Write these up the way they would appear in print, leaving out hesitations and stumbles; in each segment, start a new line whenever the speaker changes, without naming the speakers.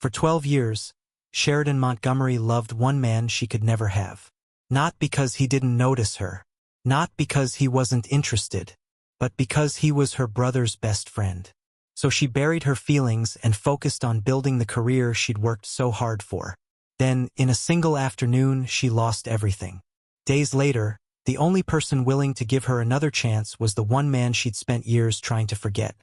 For 12 years, Sheridan Montgomery loved one man she could never have. Not because he didn't notice her. Not because he wasn't interested. But because he was her brother's best friend. So she buried her feelings and focused on building the career she'd worked so hard for. Then, in a single afternoon, she lost everything. Days later, the only person willing to give her another chance was the one man she'd spent years trying to forget.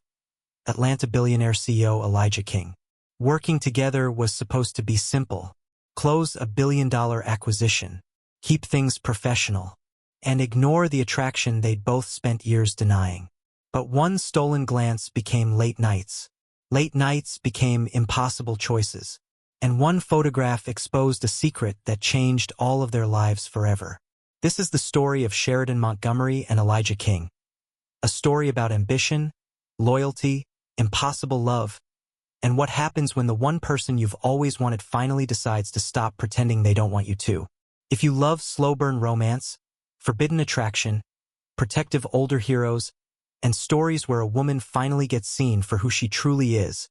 Atlanta billionaire CEO Elijah King. Working together was supposed to be simple. Close a billion-dollar acquisition. Keep things professional. And ignore the attraction they'd both spent years denying. But one stolen glance became late nights. Late nights became impossible choices. And one photograph exposed a secret that changed all of their lives forever. This is the story of Sheridan Montgomery and Elijah King. A story about ambition, loyalty, impossible love, and what happens when the one person you've always wanted finally decides to stop pretending they don't want you to. If you love slow-burn romance, forbidden attraction, protective older heroes, and stories where a woman finally gets seen for who she truly is,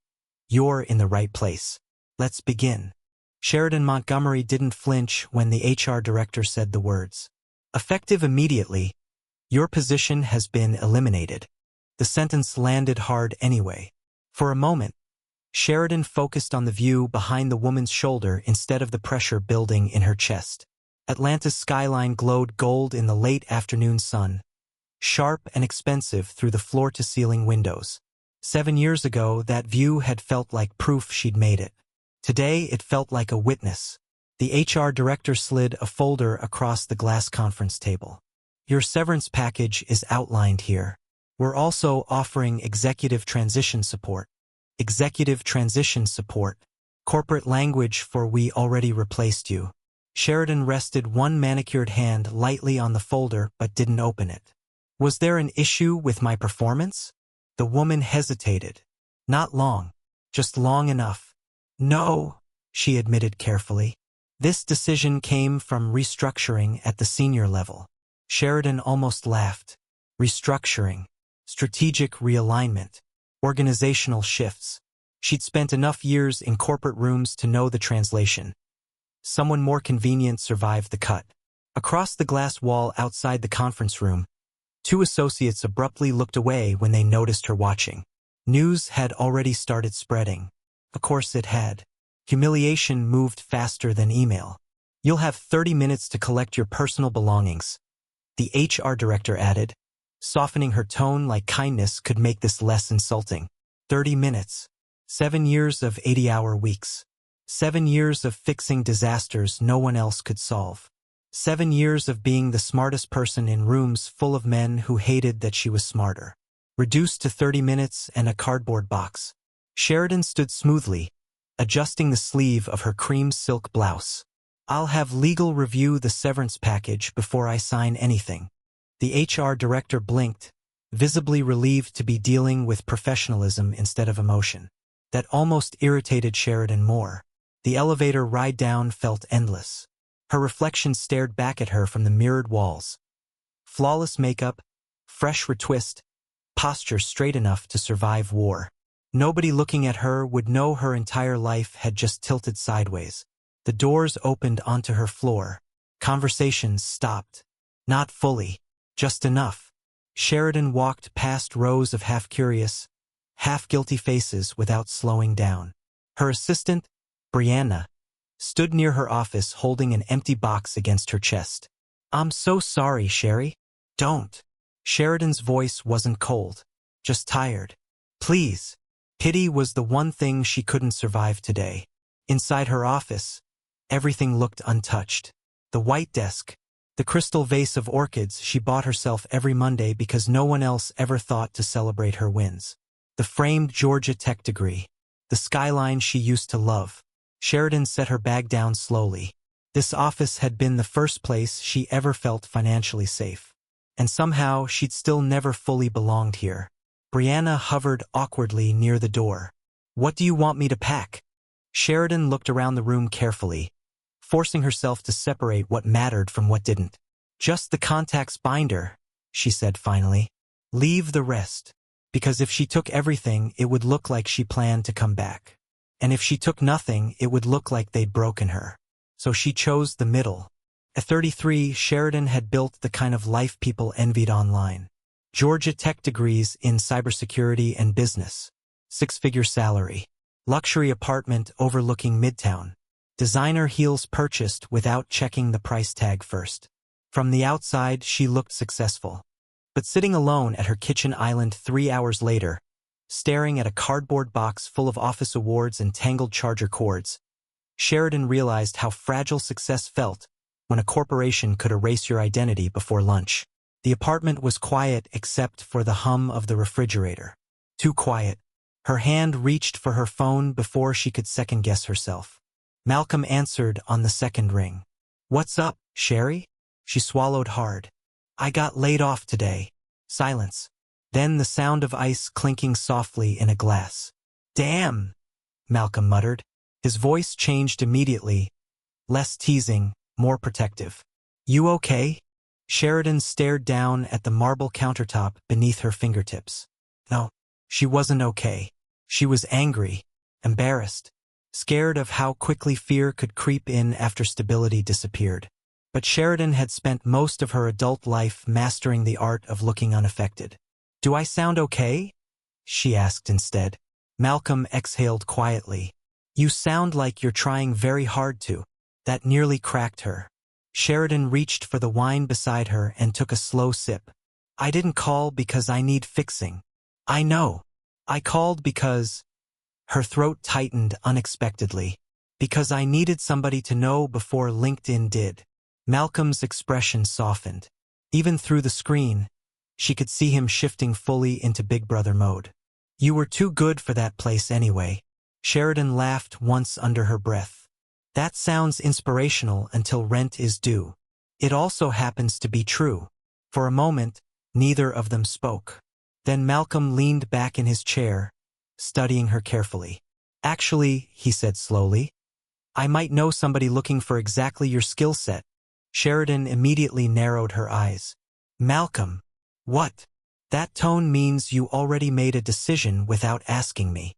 you're in the right place. Let's begin. Sheridan Montgomery didn't flinch when the HR director said the words. Effective immediately, your position has been eliminated. The sentence landed hard anyway. For a moment, Sheridan focused on the view behind the woman's shoulder instead of the pressure building in her chest. Atlanta's skyline glowed gold in the late afternoon sun, sharp and expensive through the floor-to-ceiling windows. 7 years ago, that view had felt like proof she'd made it. Today, it felt like a witness. The HR director slid a folder across the glass conference table. Your severance package is outlined here. We're also offering executive transition support. Executive transition support. Corporate language for we already replaced you. Sheridan rested one manicured hand lightly on the folder but didn't open it. Was there an issue with my performance? The woman hesitated. Not long. Just long enough. No, she admitted carefully. This decision came from restructuring at the senior level. Sheridan almost laughed. Restructuring. Strategic realignment. Organizational shifts. She'd spent enough years in corporate rooms to know the translation. Someone more convenient survived the cut. Across the glass wall outside the conference room, 2 associates abruptly looked away when they noticed her watching. News had already started spreading. Of course it had. Humiliation moved faster than email. You'll have 30 minutes to collect your personal belongings, the HR director added, softening her tone like kindness could make this less insulting. 30 minutes. 7 years of 80-hour weeks. 7 years of fixing disasters no one else could solve. 7 years of being the smartest person in rooms full of men who hated that she was smarter. Reduced to 30 minutes and a cardboard box. Sheridan stood smoothly, adjusting the sleeve of her cream silk blouse. I'll have legal review the severance package before I sign anything. The HR director blinked, visibly relieved to be dealing with professionalism instead of emotion. That almost irritated Sheridan more. The elevator ride down felt endless. Her reflection stared back at her from the mirrored walls. Flawless makeup, fresh retwist, posture straight enough to survive war. Nobody looking at her would know her entire life had just tilted sideways. The doors opened onto her floor. Conversations stopped. Not fully, just enough. Sheridan walked past rows of half-curious, half-guilty faces without slowing down. Her assistant, Brianna, stood near her office holding an empty box against her chest. I'm so sorry, Sherry. Don't. Sheridan's voice wasn't cold, just tired. Please. Pity was the one thing she couldn't survive today. Inside her office, everything looked untouched. The white desk, the crystal vase of orchids she bought herself every Monday because no one else ever thought to celebrate her wins. The framed Georgia Tech degree, the skyline she used to love. Sheridan set her bag down slowly. This office had been the first place she ever felt financially safe. And somehow she'd still never fully belonged here. Brianna hovered awkwardly near the door. What do you want me to pack? Sheridan looked around the room carefully, forcing herself to separate what mattered from what didn't. Just the contacts binder, she said finally. Leave the rest. Because if she took everything, it would look like she planned to come back. And if she took nothing, it would look like they'd broken her. So she chose the middle. At 33, Sheridan had built the kind of life people envied online. Georgia Tech degrees in cybersecurity and business. Six-figure salary. Luxury apartment overlooking Midtown. Designer heels purchased without checking the price tag first. From the outside, she looked successful. But sitting alone at her kitchen island 3 hours later, staring at a cardboard box full of office awards and tangled charger cords, Sheridan realized how fragile success felt when a corporation could erase your identity before lunch. The apartment was quiet except for the hum of the refrigerator. Too quiet. Her hand reached for her phone before she could second-guess herself. Malcolm answered on the second ring. "What's up, Sherry?" She swallowed hard. "I got laid off today." Silence. Then the sound of ice clinking softly in a glass. "Damn," Malcolm muttered. His voice changed immediately, less teasing, more protective. "You okay?" Sheridan stared down at the marble countertop beneath her fingertips. No, she wasn't okay. She was angry, embarrassed, scared of how quickly fear could creep in after stability disappeared. But Sheridan had spent most of her adult life mastering the art of looking unaffected. "Do I sound okay?" she asked instead. Malcolm exhaled quietly. "You sound like you're trying very hard to." That nearly cracked her. Sheridan reached for the wine beside her and took a slow sip. "I didn't call because I need fixing." "I know. I called because—" Her throat tightened unexpectedly. "Because I needed somebody to know before LinkedIn did." Malcolm's expression softened. Even through the screen, she could see him shifting fully into Big Brother mode. "You were too good for that place anyway." Sheridan laughed once under her breath. "That sounds inspirational until rent is due." It also happens to be true. For a moment, neither of them spoke. Then Malcolm leaned back in his chair, studying her carefully. "Actually," he said slowly, "I might know somebody looking for exactly your skill set." Sheridan immediately narrowed her eyes. "Malcolm, what?" "That tone means you already made a decision without asking me."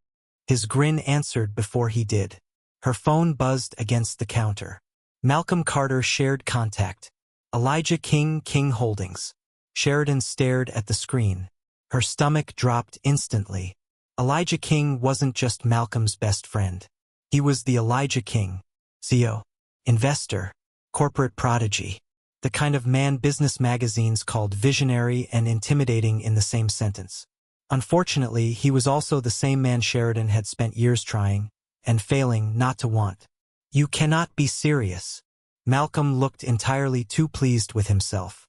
His grin answered before he did. Her phone buzzed against the counter. Malcolm Carter shared contact. Elijah King, King Holdings. Sheridan stared at the screen. Her stomach dropped instantly. Elijah King wasn't just Malcolm's best friend. He was the Elijah King, CEO, investor, corporate prodigy, the kind of man business magazines called visionary and intimidating in the same sentence. Unfortunately, he was also the same man Sheridan had spent years trying and failing not to want. "You cannot be serious." Malcolm looked entirely too pleased with himself.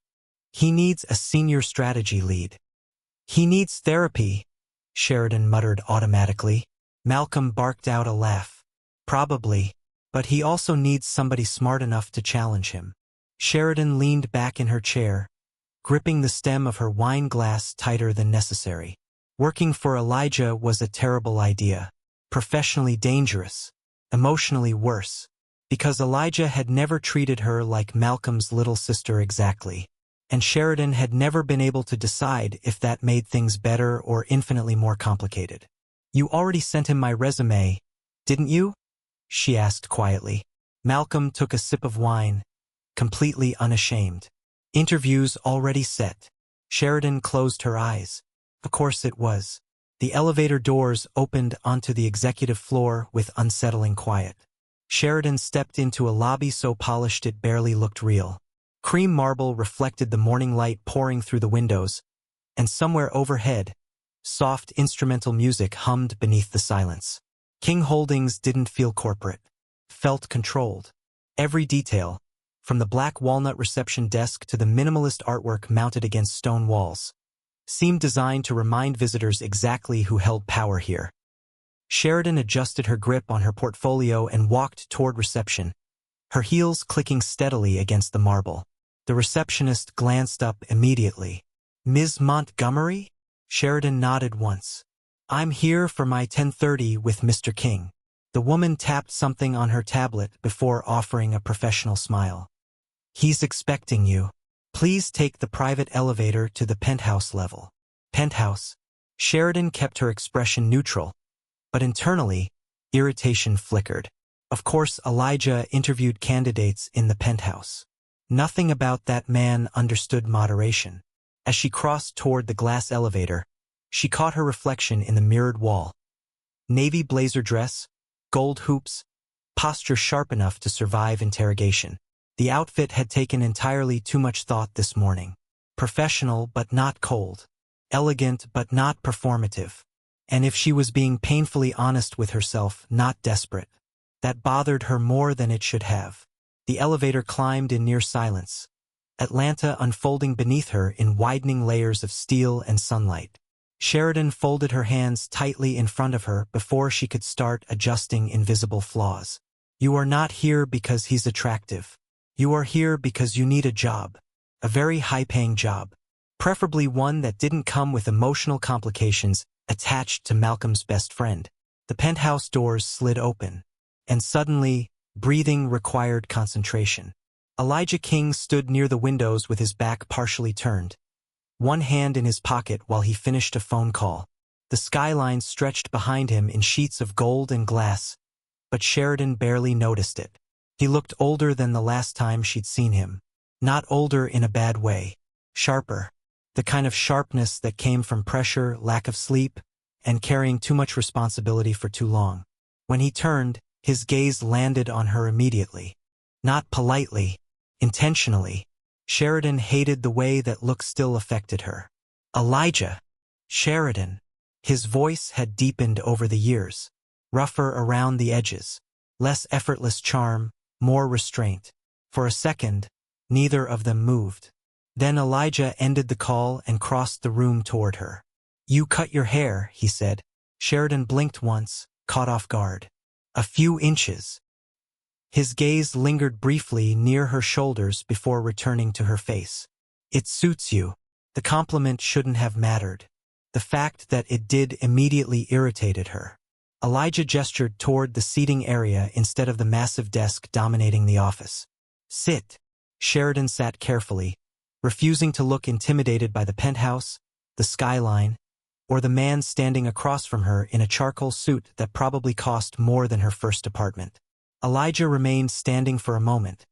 "He needs a senior strategy lead." "He needs therapy," Sheridan muttered automatically. Malcolm barked out a laugh. "Probably, but he also needs somebody smart enough to challenge him." Sheridan leaned back in her chair, gripping the stem of her wine glass tighter than necessary. Working for Elijah was a terrible idea. Professionally dangerous. Emotionally worse. Because Elijah had never treated her like Malcolm's little sister exactly. And Sheridan had never been able to decide if that made things better or infinitely more complicated. "You already sent him my resume, didn't you?" she asked quietly. Malcolm took a sip of wine, completely unashamed. "Interviews already set." Sheridan closed her eyes. Of course it was. The elevator doors opened onto the executive floor with unsettling quiet. Sheridan stepped into a lobby so polished it barely looked real. Cream marble reflected the morning light pouring through the windows, and somewhere overhead, soft instrumental music hummed beneath the silence. King Holdings didn't feel corporate. Felt controlled. Every detail, from the black walnut reception desk to the minimalist artwork mounted against stone walls, seemed designed to remind visitors exactly who held power here. Sheridan adjusted her grip on her portfolio and walked toward reception, her heels clicking steadily against the marble. The receptionist glanced up immediately. "Ms. Montgomery?" Sheridan nodded once. "I'm here for my 10:30 with Mr. King." The woman tapped something on her tablet before offering a professional smile. "He's expecting you. Please take the private elevator to the penthouse level." Penthouse. Sheridan kept her expression neutral, but internally, Irritation flickered. Of course, Elijah interviewed candidates in the penthouse. Nothing about that man understood moderation. As she crossed toward the glass elevator, she caught her reflection in the mirrored wall. Navy blazer dress, gold hoops, posture sharp enough to survive interrogation. The outfit had taken entirely too much thought this morning. Professional but not cold. Elegant but not performative. And if she was being painfully honest with herself, not desperate. That bothered her more than it should have. The elevator climbed in near silence. Atlanta unfolding beneath her in widening layers of steel and sunlight. Sheridan folded her hands tightly in front of her before she could start adjusting invisible flaws. You are not here because he's attractive. You are here because you need a job. A very high-paying job. Preferably one that didn't come with emotional complications attached to Malcolm's best friend. The penthouse doors slid open. And suddenly, breathing required concentration. Elijah King stood near the windows with his back partially turned. One hand in his pocket while he finished a phone call. The skyline stretched behind him in sheets of gold and glass, but Sheridan barely noticed it. He looked older than the last time she'd seen him. Not older in a bad way. Sharper. The kind of sharpness that came from pressure, lack of sleep, and carrying too much responsibility for too long. When he turned, his gaze landed on her immediately. Not politely, intentionally. Sheridan hated the way that look still affected her. Elijah. Sheridan. His voice had deepened over the years. Rougher around the edges. Less effortless charm, more restraint. For a second, neither of them moved. Then Elijah ended the call and crossed the room toward her. You cut your hair, he said. Sheridan blinked once, caught off guard. A few inches. His gaze lingered briefly near her shoulders before returning to her face. It suits you. The compliment shouldn't have mattered. The fact that it did immediately irritated her. Elijah gestured toward the seating area instead of the massive desk dominating the office. Sit. Sheridan sat carefully, refusing to look intimidated by the penthouse, the skyline, or the man standing across from her in a charcoal suit that probably cost more than her first apartment. Elijah remained standing for a moment,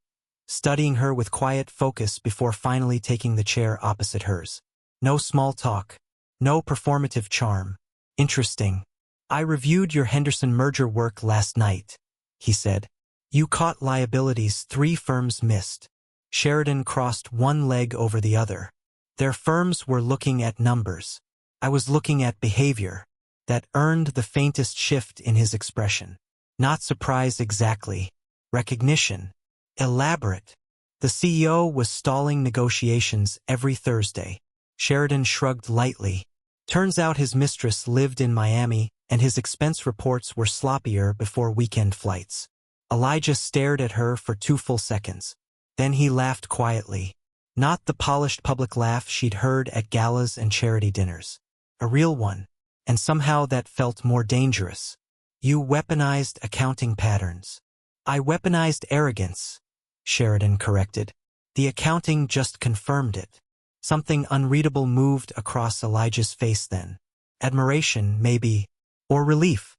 studying her with quiet focus before finally taking the chair opposite hers. No small talk. No performative charm. Interesting. I reviewed your Henderson merger work last night, he said. You caught liabilities 3 firms missed. Sheridan crossed one leg over the other. Their firms were looking at numbers. I was looking at behavior. That earned the faintest shift in his expression. Not surprise exactly. Recognition. Elaborate. The CEO was stalling negotiations every Thursday. Sheridan shrugged lightly. Turns out his mistress lived in Miami, and his expense reports were sloppier before weekend flights. Elijah stared at her for 2 full seconds. Then he laughed quietly. Not the polished public laugh she'd heard at galas and charity dinners. A real one. And somehow that felt more dangerous. You weaponized accounting patterns. I weaponized arrogance, Sheridan corrected. The accounting just confirmed it. Something unreadable moved across Elijah's face then. Admiration, maybe, or relief.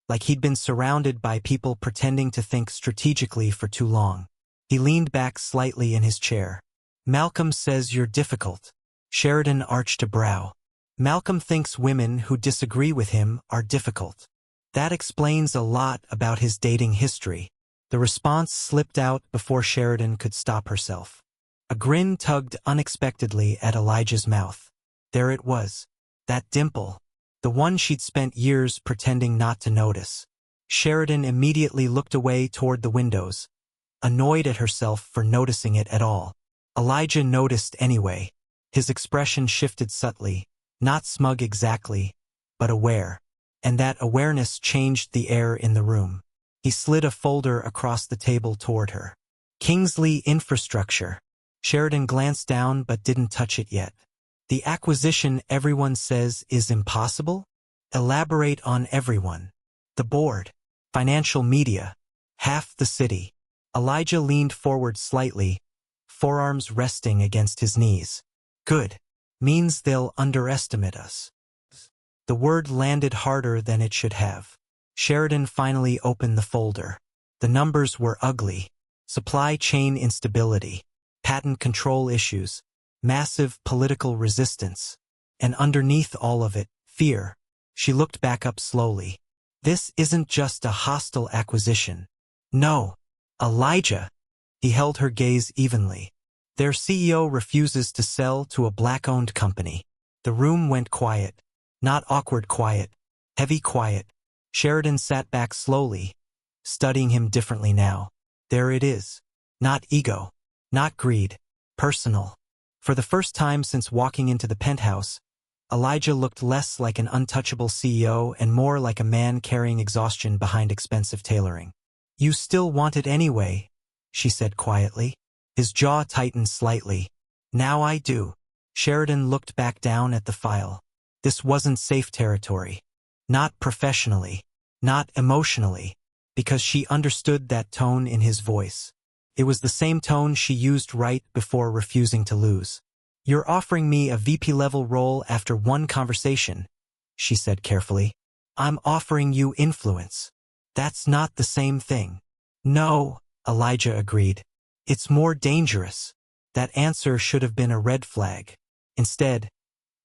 Like he'd been surrounded by people pretending to think strategically for too long. He leaned back slightly in his chair. Malcolm says you're difficult. Sheridan arched a brow. Malcolm thinks women who disagree with him are difficult. That explains a lot about his dating history. The response slipped out before Sheridan could stop herself. A grin tugged unexpectedly at Elijah's mouth. There it was. That dimple. The one she'd spent years pretending not to notice. Sheridan immediately looked away toward the windows, annoyed at herself for noticing it at all. Elijah noticed anyway. His expression shifted subtly, not smug exactly, but aware. And that awareness changed the air in the room. He slid a folder across the table toward her. Kingsley Infrastructure. Sheridan glanced down but didn't touch it yet. The acquisition everyone says is impossible? Elaborate on everyone. The board. Financial media. Half the city. Elijah leaned forward slightly, forearms resting against his knees. Good. Means they'll underestimate us. The word landed harder than it should have. Sheridan finally opened the folder. The numbers were ugly. Supply chain instability, patent control issues, massive political resistance. And underneath all of it, fear. She looked back up slowly. This isn't just a hostile acquisition. No. Elijah. He held her gaze evenly. Their CEO refuses to sell to a black-owned company. The room went quiet. Not awkward quiet. Heavy quiet. Sheridan sat back slowly, studying him differently now. There it is. Not ego. Not greed. Personal. For the first time since walking into the penthouse, Elijah looked less like an untouchable CEO and more like a man carrying exhaustion behind expensive tailoring. You still want it anyway, she said quietly. His jaw tightened slightly. Now I do. Sheridan looked back down at the file. This wasn't safe territory. Not professionally. Not emotionally. Because she understood that tone in his voice. It was the same tone she used right before refusing to lose. You're offering me a VP-level role after one conversation, she said carefully. I'm offering you influence. That's not the same thing. No, Elijah agreed. It's more dangerous. That answer should have been a red flag. Instead,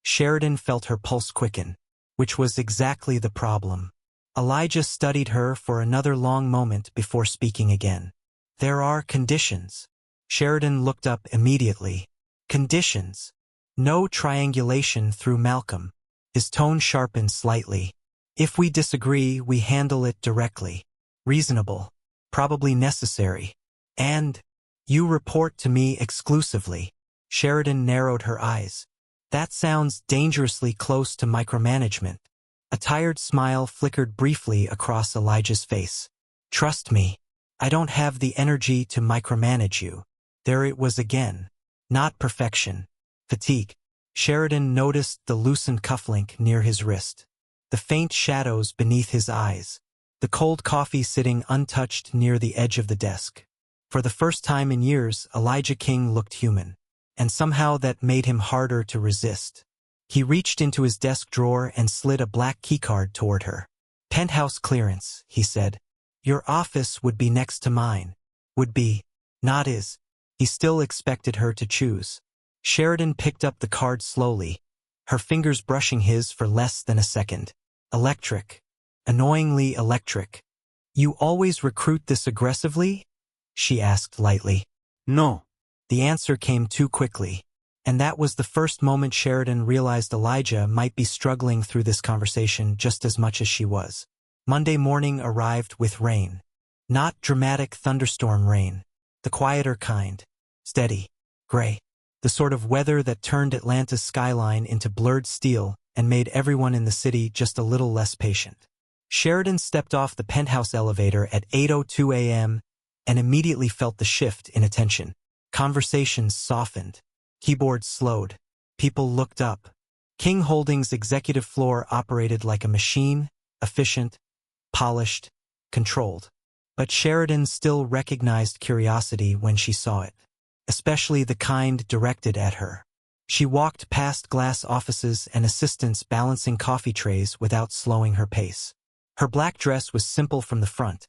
Sheridan felt her pulse quicken, which was exactly the problem. Elijah studied her for another long moment before speaking again. There are conditions. Sheridan looked up immediately. Conditions. No triangulation through Malcolm. His tone sharpened slightly. If we disagree, we handle it directly. Reasonable. Probably necessary. And you report to me exclusively. Sheridan narrowed her eyes. That sounds dangerously close to micromanagement. A tired smile flickered briefly across Elijah's face. Trust me, I don't have the energy to micromanage you. There it was again. Not perfection. Fatigue. Sheridan noticed the loosened cufflink near his wrist. The faint shadows beneath his eyes. The cold coffee sitting untouched near the edge of the desk. For the first time in years, Elijah King looked human. And somehow that made him harder to resist. He reached into his desk drawer and slid a black keycard toward her. Penthouse clearance, he said. Your office would be next to mine. Would be. Not is. He still expected her to choose. Sheridan picked up the card slowly, her fingers brushing his for less than a second. Electric. Annoyingly electric. You always recruit this aggressively? She asked lightly. No. The answer came too quickly. And that was the first moment Sheridan realized Elijah might be struggling through this conversation just as much as she was. Monday morning arrived with rain. Not dramatic thunderstorm rain. The quieter kind. Steady. Gray. The sort of weather that turned Atlanta's skyline into blurred steel and made everyone in the city just a little less patient. Sheridan stepped off the penthouse elevator at 8:02 a.m. and immediately felt the shift in attention. Conversations softened. Keyboards slowed. People looked up. King Holdings' executive floor operated like a machine, efficient, polished, controlled. But Sheridan still recognized curiosity when she saw it, especially the kind directed at her. She walked past glass offices and assistants balancing coffee trays without slowing her pace. Her black dress was simple from the front.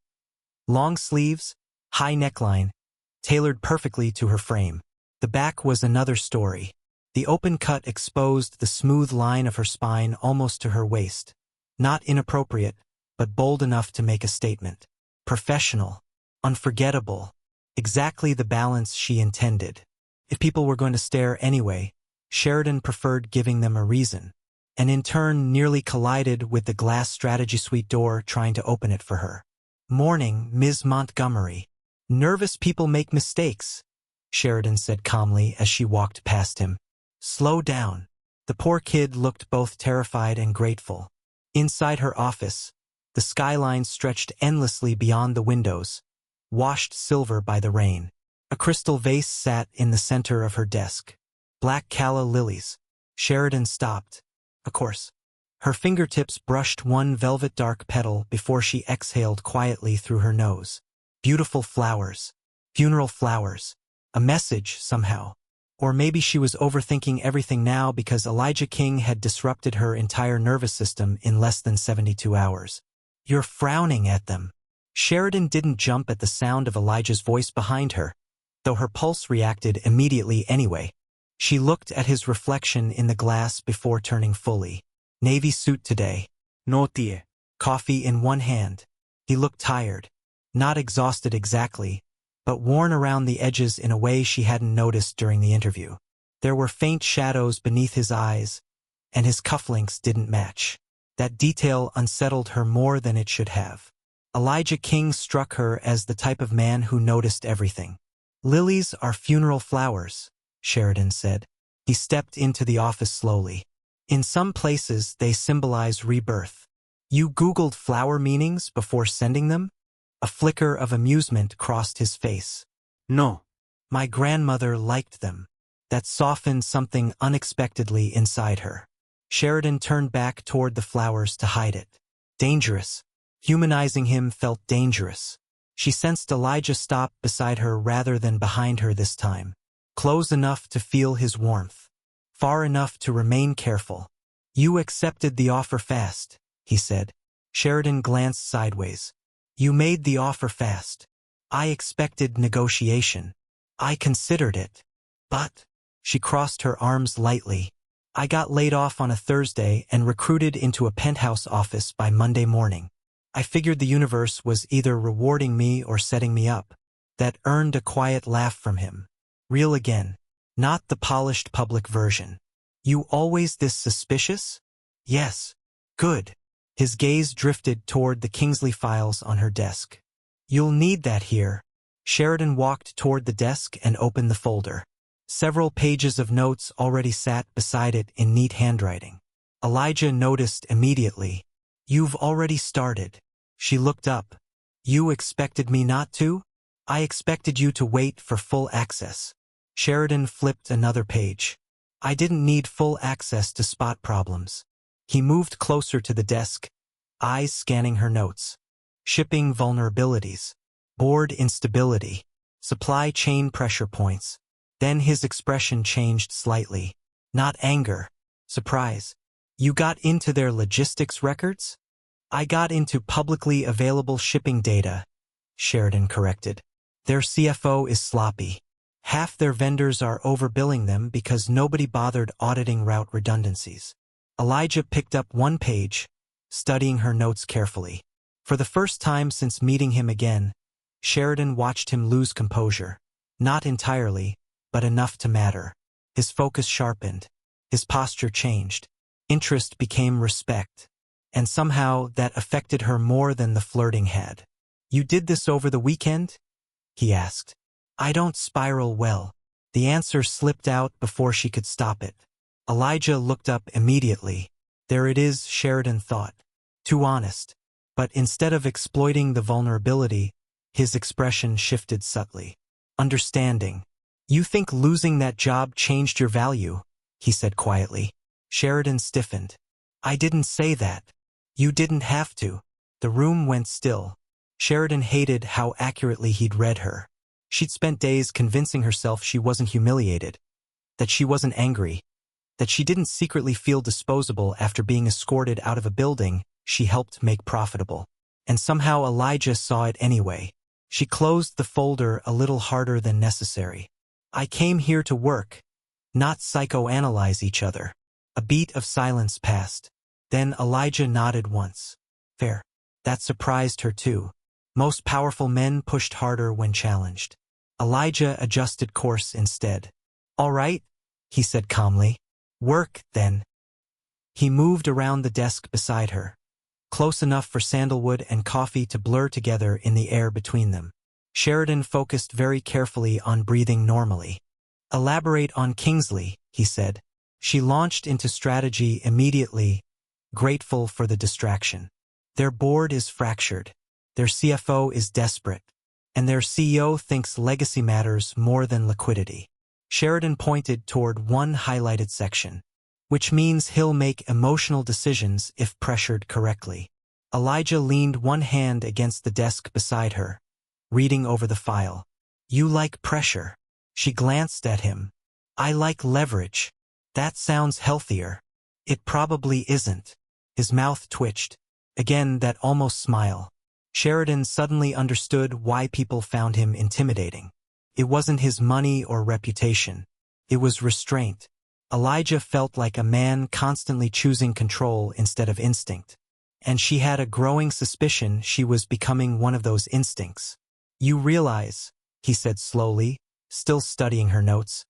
Long sleeves, high neckline, tailored perfectly to her frame. The back was another story. The open cut exposed the smooth line of her spine almost to her waist. Not inappropriate, but bold enough to make a statement. Professional. Unforgettable. Exactly the balance she intended. If people were going to stare anyway, Sheridan preferred giving them a reason, and in turn nearly collided with the glass strategy suite door trying to open it for her. Morning, Ms. Montgomery. Nervous people make mistakes, Sheridan said calmly as she walked past him. Slow down. The poor kid looked both terrified and grateful. Inside her office, the skyline stretched endlessly beyond the windows, washed silver by the rain. A crystal vase sat in the center of her desk. Black calla lilies. Sheridan stopped. Of course. Her fingertips brushed one velvet dark petal before she exhaled quietly through her nose. Beautiful flowers. Funeral flowers. A message, somehow. Or maybe she was overthinking everything now because Elijah King had disrupted her entire nervous system in less than 72 hours. You're frowning at them. Sheridan didn't jump at the sound of Elijah's voice behind her, though her pulse reacted immediately anyway. She looked at his reflection in the glass before turning fully. Navy suit today. No tie. Coffee in one hand. He looked tired. Not exhausted exactly, but worn around the edges in a way she hadn't noticed during the interview. There were faint shadows beneath his eyes, and his cufflinks didn't match. That detail unsettled her more than it should have. Elijah King struck her as the type of man who noticed everything. Lilies are funeral flowers, Sheridan said. He stepped into the office slowly. In some places, they symbolize rebirth. You Googled flower meanings before sending them? A flicker of amusement crossed his face. No. My grandmother liked them. That softened something unexpectedly inside her. Sheridan turned back toward the flowers to hide it. Dangerous. Humanizing him felt dangerous. She sensed Elijah stop beside her rather than behind her this time. Close enough to feel his warmth. Far enough to remain careful. You accepted the offer fast, he said. Sheridan glanced sideways. You made the offer fast. I expected negotiation. I considered it. But, she crossed her arms lightly. I got laid off on a Thursday and recruited into a penthouse office by Monday morning. I figured the universe was either rewarding me or setting me up. That earned a quiet laugh from him. Real again. Not the polished public version. You always this suspicious? Yes. Good. His gaze drifted toward the Kingsley files on her desk. You'll need that here. Sheridan walked toward the desk and opened the folder. Several pages of notes already sat beside it in neat handwriting. Elijah noticed immediately. You've already started. She looked up. You expected me not to? I expected you to wait for full access. Sheridan flipped another page. I didn't need full access to spot problems. He moved closer to the desk, eyes scanning her notes. Shipping vulnerabilities. Board instability. Supply chain pressure points. Then his expression changed slightly. Not anger. Surprise. You got into their logistics records? I got into publicly available shipping data, Sheridan corrected. Their CFO is sloppy. Half their vendors are overbilling them because nobody bothered auditing route redundancies. Elijah picked up one page, studying her notes carefully. For the first time since meeting him again, Sheridan watched him lose composure. Not entirely, but enough to matter. His focus sharpened. His posture changed. Interest became respect. And somehow that affected her more than the flirting had. You did this over the weekend? He asked. I don't spiral well. The answer slipped out before she could stop it. Elijah looked up immediately. There it is, Sheridan thought. Too honest. But instead of exploiting the vulnerability, his expression shifted subtly. Understanding. You think losing that job changed your value, he said quietly. Sheridan stiffened. I didn't say that. You didn't have to. The room went still. Sheridan hated how accurately he'd read her. She'd spent days convincing herself she wasn't humiliated, that she wasn't angry, that she didn't secretly feel disposable after being escorted out of a building she helped make profitable. And somehow Elijah saw it anyway. She closed the folder a little harder than necessary. I came here to work, not psychoanalyze each other. A beat of silence passed. Then Elijah nodded once. Fair. That surprised her too. Most powerful men pushed harder when challenged. Elijah adjusted course instead. All right, he said calmly. Work, then. He moved around the desk beside her, close enough for sandalwood and coffee to blur together in the air between them. Sheridan focused very carefully on breathing normally. Elaborate on Kingsley, he said. She launched into strategy immediately, grateful for the distraction. Their board is fractured. Their CFO is desperate. And their CEO thinks legacy matters more than liquidity. Sheridan pointed toward one highlighted section, which means he'll make emotional decisions if pressured correctly. Elijah leaned one hand against the desk beside her, reading over the file. You like pressure. She glanced at him. I like leverage. That sounds healthier. It probably isn't. His mouth twitched. Again, that almost smile. Sheridan suddenly understood why people found him intimidating. It wasn't his money or reputation. It was restraint. Elijah felt like a man constantly choosing control instead of instinct. And she had a growing suspicion she was becoming one of those instincts. "You realize," he said slowly, still studying her notes,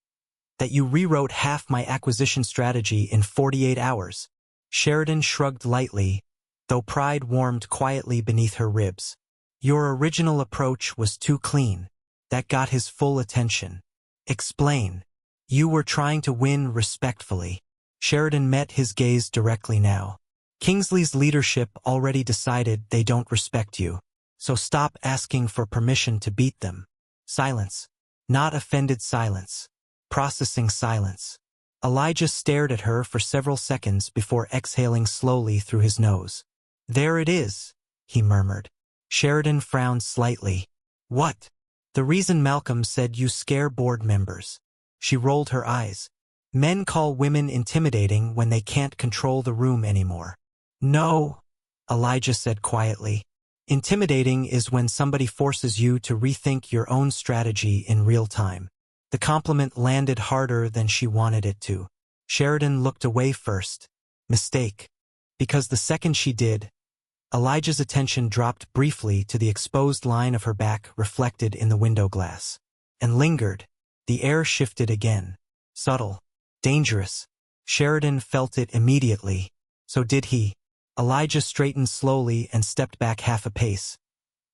"that you rewrote half my acquisition strategy in 48 hours. Sheridan shrugged lightly, though pride warmed quietly beneath her ribs. "Your original approach was too clean." That got his full attention. "Explain." "You were trying to win respectfully." Sheridan met his gaze directly now. "Kingsley's leadership already decided they don't respect you. So stop asking for permission to beat them." Silence. Not offended silence. Processing silence. Elijah stared at her for several seconds before exhaling slowly through his nose. "There it is," he murmured. Sheridan frowned slightly. "What?" "The reason Malcolm said you scare board members." She rolled her eyes. "Men call women intimidating when they can't control the room anymore." "No," Elijah said quietly. "Intimidating is when somebody forces you to rethink your own strategy in real time." The compliment landed harder than she wanted it to. Sheridan looked away first. Mistake. Because the second she did, Elijah's attention dropped briefly to the exposed line of her back reflected in the window glass. And lingered. The air shifted again. Subtle. Dangerous. Sheridan felt it immediately. So did he. Elijah straightened slowly and stepped back half a pace,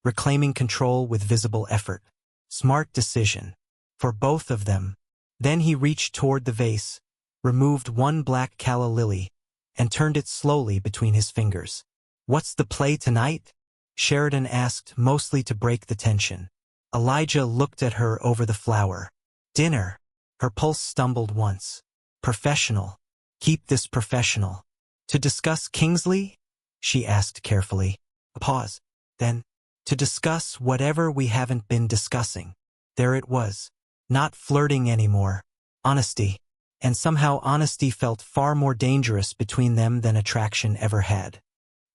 reclaiming control with visible effort. Smart decision. For both of them. Then he reached toward the vase, removed one black calla lily, and turned it slowly between his fingers. "What's the play tonight?" Sheridan asked, mostly to break the tension. Elijah looked at her over the flower. "Dinner." Her pulse stumbled once. "Professional. Keep this professional." "To discuss Kingsley?" she asked carefully. A pause. Then, "To discuss whatever we haven't been discussing." There it was. Not flirting anymore. Honesty. And somehow honesty felt far more dangerous between them than attraction ever had.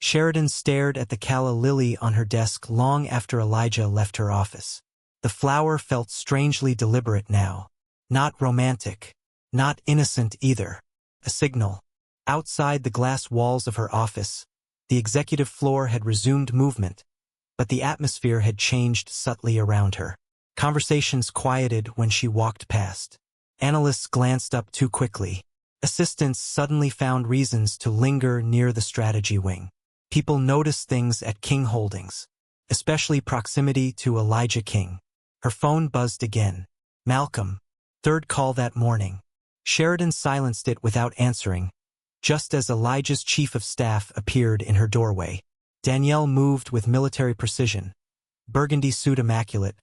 Sheridan stared at the calla lily on her desk long after Elijah left her office. The flower felt strangely deliberate now. Not romantic. Not innocent either. A signal. Outside the glass walls of her office, the executive floor had resumed movement, but the atmosphere had changed subtly around her. Conversations quieted when she walked past. Analysts glanced up too quickly. Assistants suddenly found reasons to linger near the strategy wing. People noticed things at King Holdings, especially proximity to Elijah King. Her phone buzzed again. Malcolm. Third call that morning. Sheridan silenced it without answering, just as Elijah's chief of staff appeared in her doorway. Danielle moved with military precision. Burgundy suit immaculate,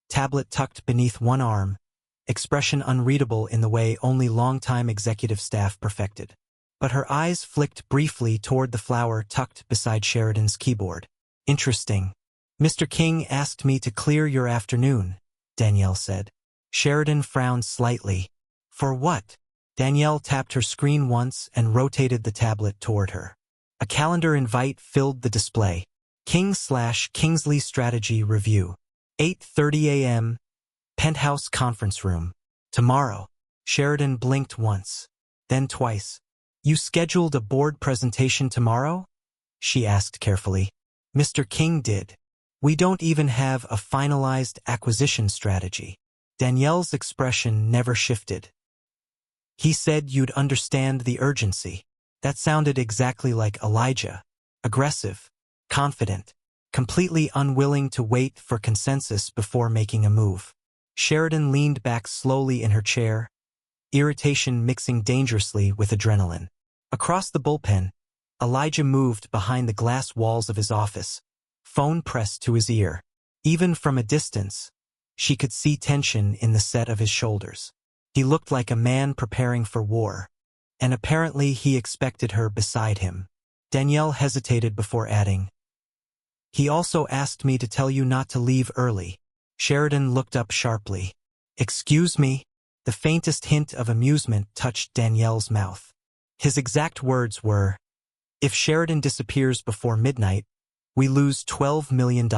tablet tucked beneath one arm, expression unreadable in the way only longtime executive staff perfected. But her eyes flicked briefly toward the flower tucked beside Sheridan's keyboard. "Interesting. Mr. King asked me to clear your afternoon," Danielle said. Sheridan frowned slightly. "For what?" Danielle tapped her screen once and rotated the tablet toward her. A calendar invite filled the display. King/Kingsley Strategy Review. 8:30 a.m. Penthouse Conference Room. Tomorrow. Sheridan blinked once, then twice. "You scheduled a board presentation tomorrow?" she asked carefully. "Mr. King did. We don't even have a finalized acquisition strategy." Danielle's expression never shifted. "He said you'd understand the urgency." That sounded exactly like Elijah. Aggressive, confident, completely unwilling to wait for consensus before making a move. Sheridan leaned back slowly in her chair, irritation mixing dangerously with adrenaline. Across the bullpen, Elijah moved behind the glass walls of his office, phone pressed to his ear. Even from a distance, she could see tension in the set of his shoulders. He looked like a man preparing for war, and apparently he expected her beside him. Danielle hesitated before adding, "He also asked me to tell you not to leave early." Sheridan looked up sharply. "Excuse me?" The faintest hint of amusement touched Danielle's mouth. His exact words were, If Sheridan disappears before midnight, we lose $12 million.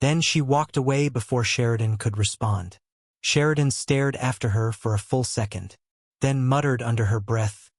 Then she walked away before Sheridan could respond. Sheridan stared after her for a full second, then muttered under her breath,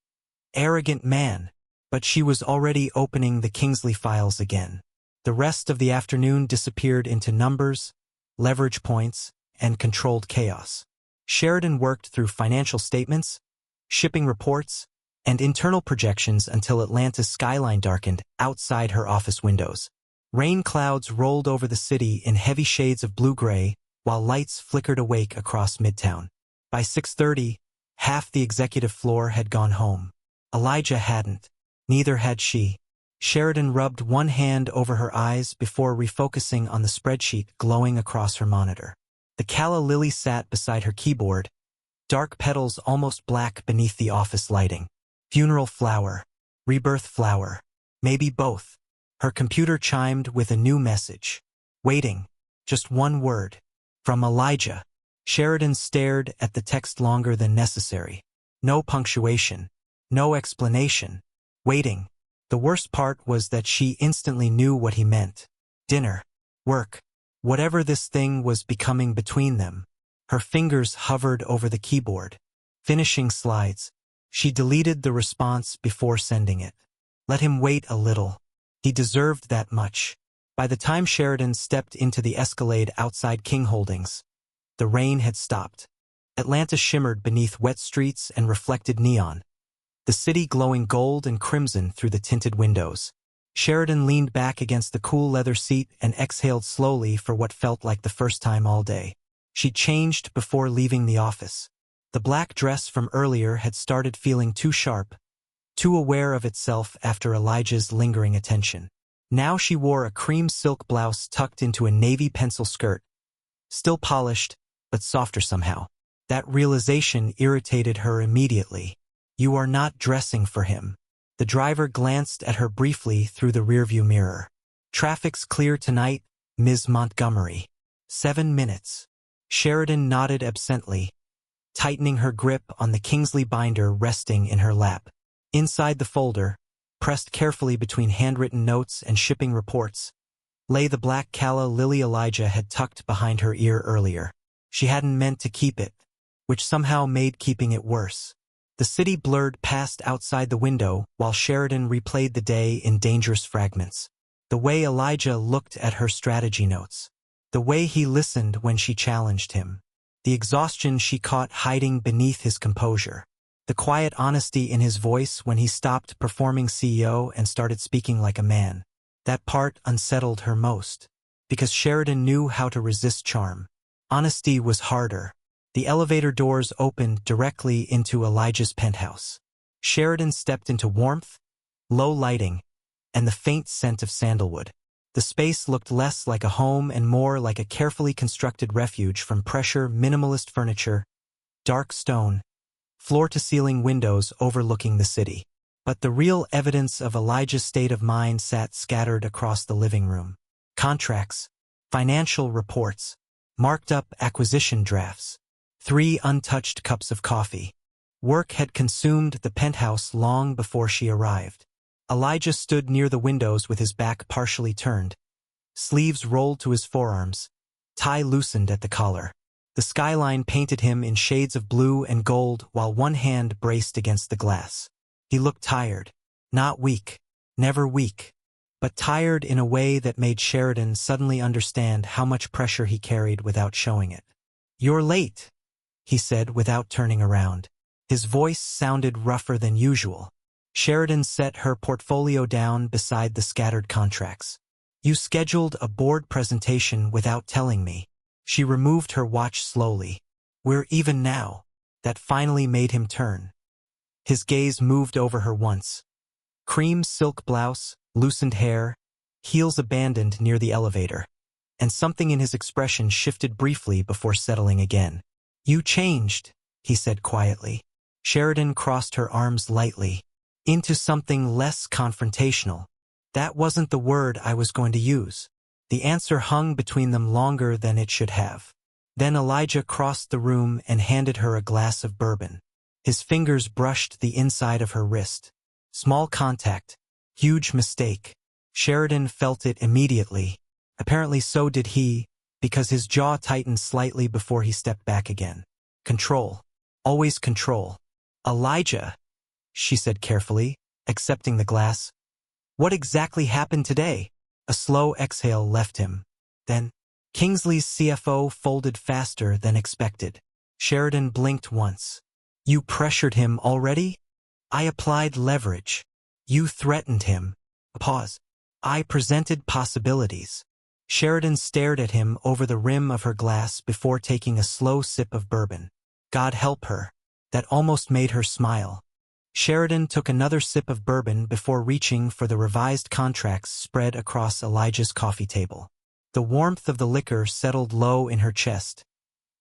"Arrogant man." But she was already opening the Kingsley files again. The rest of the afternoon disappeared into numbers, leverage points, and controlled chaos. Sheridan worked through financial statements, shipping reports, and internal projections until Atlanta's skyline darkened outside her office windows. Rain clouds rolled over the city in heavy shades of blue-gray, while lights flickered awake across Midtown. By 6:30, half the executive floor had gone home. Elijah hadn't. Neither had she. Sheridan rubbed one hand over her eyes before refocusing on the spreadsheet glowing across her monitor. The calla lily sat beside her keyboard, dark petals almost black beneath the office lighting. Funeral flower, rebirth flower, maybe both. Her computer chimed with a new message. Waiting. Just one word. From Elijah. Sheridan stared at the text longer than necessary. No punctuation. No explanation. Waiting. The worst part was that she instantly knew what he meant. Dinner. Work. Whatever this thing was becoming between them. Her fingers hovered over the keyboard. Finishing slides. She deleted the response before sending it. Let him wait a little. He deserved that much. By the time Sheridan stepped into the Escalade outside King Holdings, the rain had stopped. Atlanta shimmered beneath wet streets and reflected neon, the city glowing gold and crimson through the tinted windows. Sheridan leaned back against the cool leather seat and exhaled slowly for what felt like the first time all day. She changed before leaving the office. The black dress from earlier had started feeling too sharp, too aware of itself after Elijah's lingering attention. Now she wore a cream silk blouse tucked into a navy pencil skirt, still polished, but softer somehow. That realization irritated her immediately. You are not dressing for him. The driver glanced at her briefly through the rearview mirror. Traffic's clear tonight, Ms. Montgomery. 7 minutes. Sheridan nodded absently, tightening her grip on the Kingsley binder resting in her lap. Inside the folder, pressed carefully between handwritten notes and shipping reports, lay the black calla lily Elijah had tucked behind her ear earlier. She hadn't meant to keep it, which somehow made keeping it worse. The city blurred past outside the window while Sheridan replayed the day in dangerous fragments. The way Elijah looked at her strategy notes. The way he listened when she challenged him. The exhaustion she caught hiding beneath his composure. The quiet honesty in his voice when he stopped performing CEO and started speaking like a man. That part unsettled her most, because Sheridan knew how to resist charm. Honesty was harder. The elevator doors opened directly into Elijah's penthouse. Sheridan stepped into warmth, low lighting, and the faint scent of sandalwood. The space looked less like a home and more like a carefully constructed refuge from pressure minimalist furniture, dark stone, floor-to-ceiling windows overlooking the city. But the real evidence of Elijah's state of mind sat scattered across the living room. Contracts, financial reports, marked-up acquisition drafts, 3 untouched cups of coffee. Work had consumed the penthouse long before she arrived. Elijah stood near the windows with his back partially turned, sleeves rolled to his forearms, tie loosened at the collar. The skyline painted him in shades of blue and gold while one hand braced against the glass. He looked tired, not weak, never weak, but tired in a way that made Sheridan suddenly understand how much pressure he carried without showing it. "You're late," he said without turning around. His voice sounded rougher than usual. Sheridan set her portfolio down beside the scattered contracts. "You scheduled a board presentation without telling me." She removed her watch slowly. "We're even now." That finally made him turn. His gaze moved over her once. Cream silk blouse, loosened hair, heels abandoned near the elevator. And something in his expression shifted briefly before settling again. "You changed," he said quietly. Sheridan crossed her arms lightly. "Into something less confrontational." "That wasn't the word I was going to use." The answer hung between them longer than it should have. Then Elijah crossed the room and handed her a glass of bourbon. His fingers brushed the inside of her wrist. Small contact, Huge mistake. Sheridan felt it immediately. Apparently so did he, because his jaw tightened slightly before he stepped back again. Control. Always control. Elijah, she said carefully, accepting the glass. What exactly happened today? A slow exhale left him. Then, Kingsley's CFO folded faster than expected. Sheridan blinked once. You pressured him already? I applied leverage. You threatened him. Pause. I presented possibilities. Sheridan stared at him over the rim of her glass before taking a slow sip of bourbon. God help her. That almost made her smile. Sheridan took another sip of bourbon before reaching for the revised contracts spread across Elijah's coffee table. The warmth of the liquor settled low in her chest,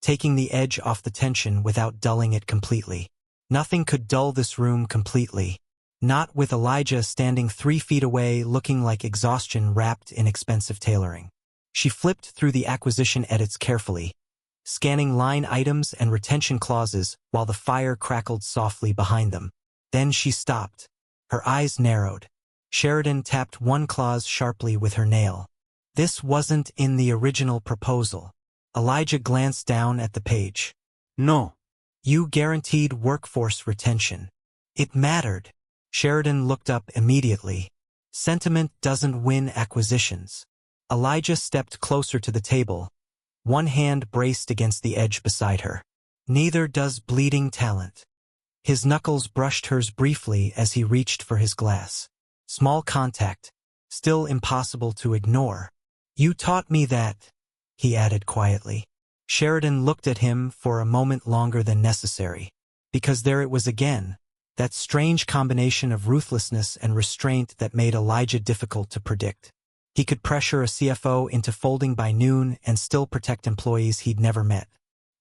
taking the edge off the tension without dulling it completely. Nothing could dull this room completely. Not with Elijah standing 3 feet away looking like exhaustion wrapped in expensive tailoring. She flipped through the acquisition edits carefully, scanning line items and retention clauses while the fire crackled softly behind them. Then she stopped. Her eyes narrowed. Sheridan tapped one clause sharply with her nail. This wasn't in the original proposal. Elijah glanced down at the page. No. You guaranteed workforce retention. It mattered. Sheridan looked up immediately. Sentiment doesn't win acquisitions. Elijah stepped closer to the table, one hand braced against the edge beside her. Neither does bleeding talent. His knuckles brushed hers briefly as he reached for his glass. Small contact, still impossible to ignore. You taught me that, he added quietly. Sheridan looked at him for a moment longer than necessary, because there it was again, that strange combination of ruthlessness and restraint that made Elijah difficult to predict. He could pressure a CFO into folding by noon and still protect employees he'd never met.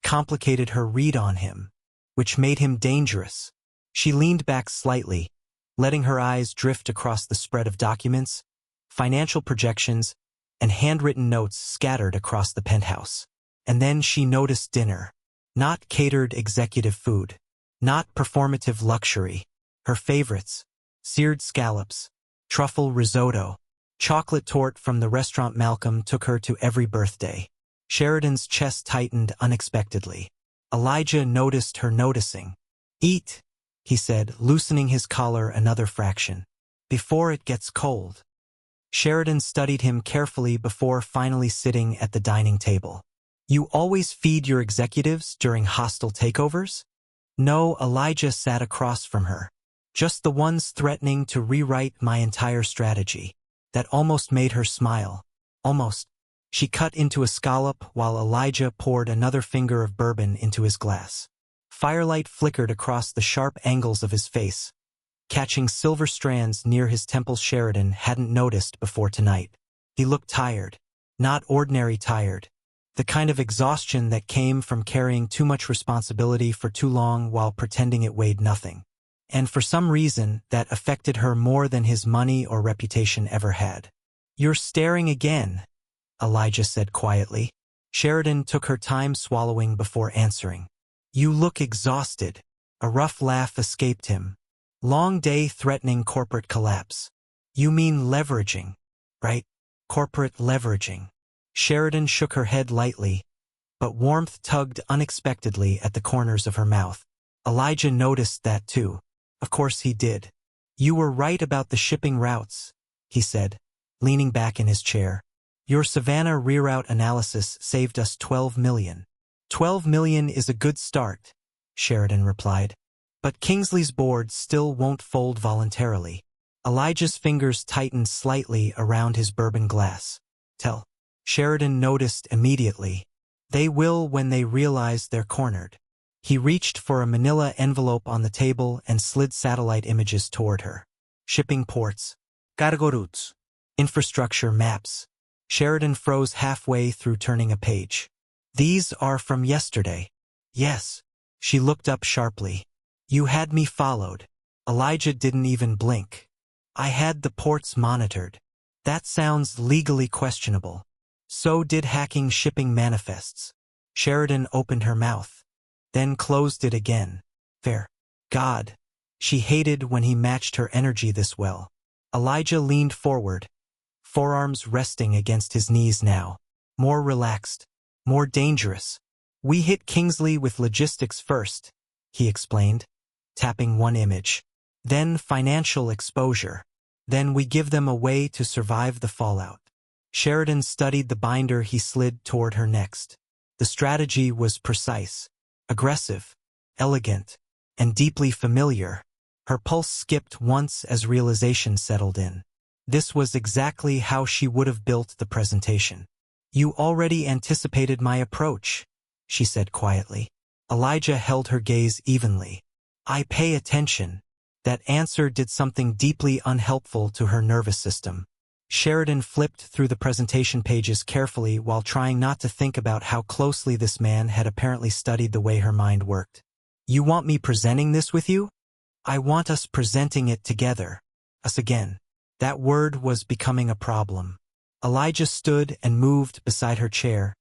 Complicated her read on him, which made him dangerous. She leaned back slightly, letting her eyes drift across the spread of documents, financial projections, and handwritten notes scattered across the penthouse. And then she noticed dinner. Not catered executive food. Not performative luxury. Her favorites: seared scallops, truffle risotto, chocolate torte from the restaurant Malcolm took her to every birthday. Sheridan's chest tightened unexpectedly. Elijah noticed her noticing. Eat, he said, loosening his collar another fraction. Before it gets cold. Sheridan studied him carefully before finally sitting at the dining table. You always feed your executives during hostile takeovers? No, Elijah sat across from her. Just the ones threatening to rewrite my entire strategy. That almost made her smile. Almost. She cut into a scallop while Elijah poured another finger of bourbon into his glass. Firelight flickered across the sharp angles of his face, catching silver strands near his temples Sheridan hadn't noticed before tonight. He looked tired. Not ordinary tired. The kind of exhaustion that came from carrying too much responsibility for too long while pretending it weighed nothing. And for some reason, that affected her more than his money or reputation ever had. You're staring again, Elijah said quietly. Sheridan took her time swallowing before answering. You look exhausted. A rough laugh escaped him. Long day threatening corporate collapse. You mean leveraging, right? Corporate leveraging. Sheridan shook her head lightly, but warmth tugged unexpectedly at the corners of her mouth. Elijah noticed that too. Of course he did. You were right about the shipping routes, he said, leaning back in his chair. Your Savannah reroute analysis saved us $12 million. $12 million is a good start, Sheridan replied. But Kingsley's board still won't fold voluntarily. Elijah's fingers tightened slightly around his bourbon glass. Sheridan noticed immediately. They will when they realize they're cornered. He reached for a manila envelope on the table and slid satellite images toward her. Shipping ports. Cargo routes. Infrastructure maps. Sheridan froze halfway through turning a page. These are from yesterday. Yes. She looked up sharply. You had me followed. Elijah didn't even blink. I had the ports monitored. That sounds legally questionable. So did hacking shipping manifests. Sheridan opened her mouth, then closed it again. Fair. God. She hated when he matched her energy this well. Elijah leaned forward, forearms resting against his knees now. More relaxed, more dangerous. We hit Kingsley with logistics first, he explained, tapping one image. Then financial exposure. Then we give them a way to survive the fallout. Sheridan studied the binder he slid toward her next. The strategy was precise, aggressive, elegant, and deeply familiar. Her pulse skipped once as realization settled in. This was exactly how she would have built the presentation. You already anticipated my approach, she said quietly. Elijah held her gaze evenly. I pay attention. That answer did something deeply unhelpful to her nervous system. Sheridan flipped through the presentation pages carefully while trying not to think about how closely this man had apparently studied the way her mind worked. You want me presenting this with you? I want us presenting it together. Us again. That word was becoming a problem. Elijah stood and moved beside her chair,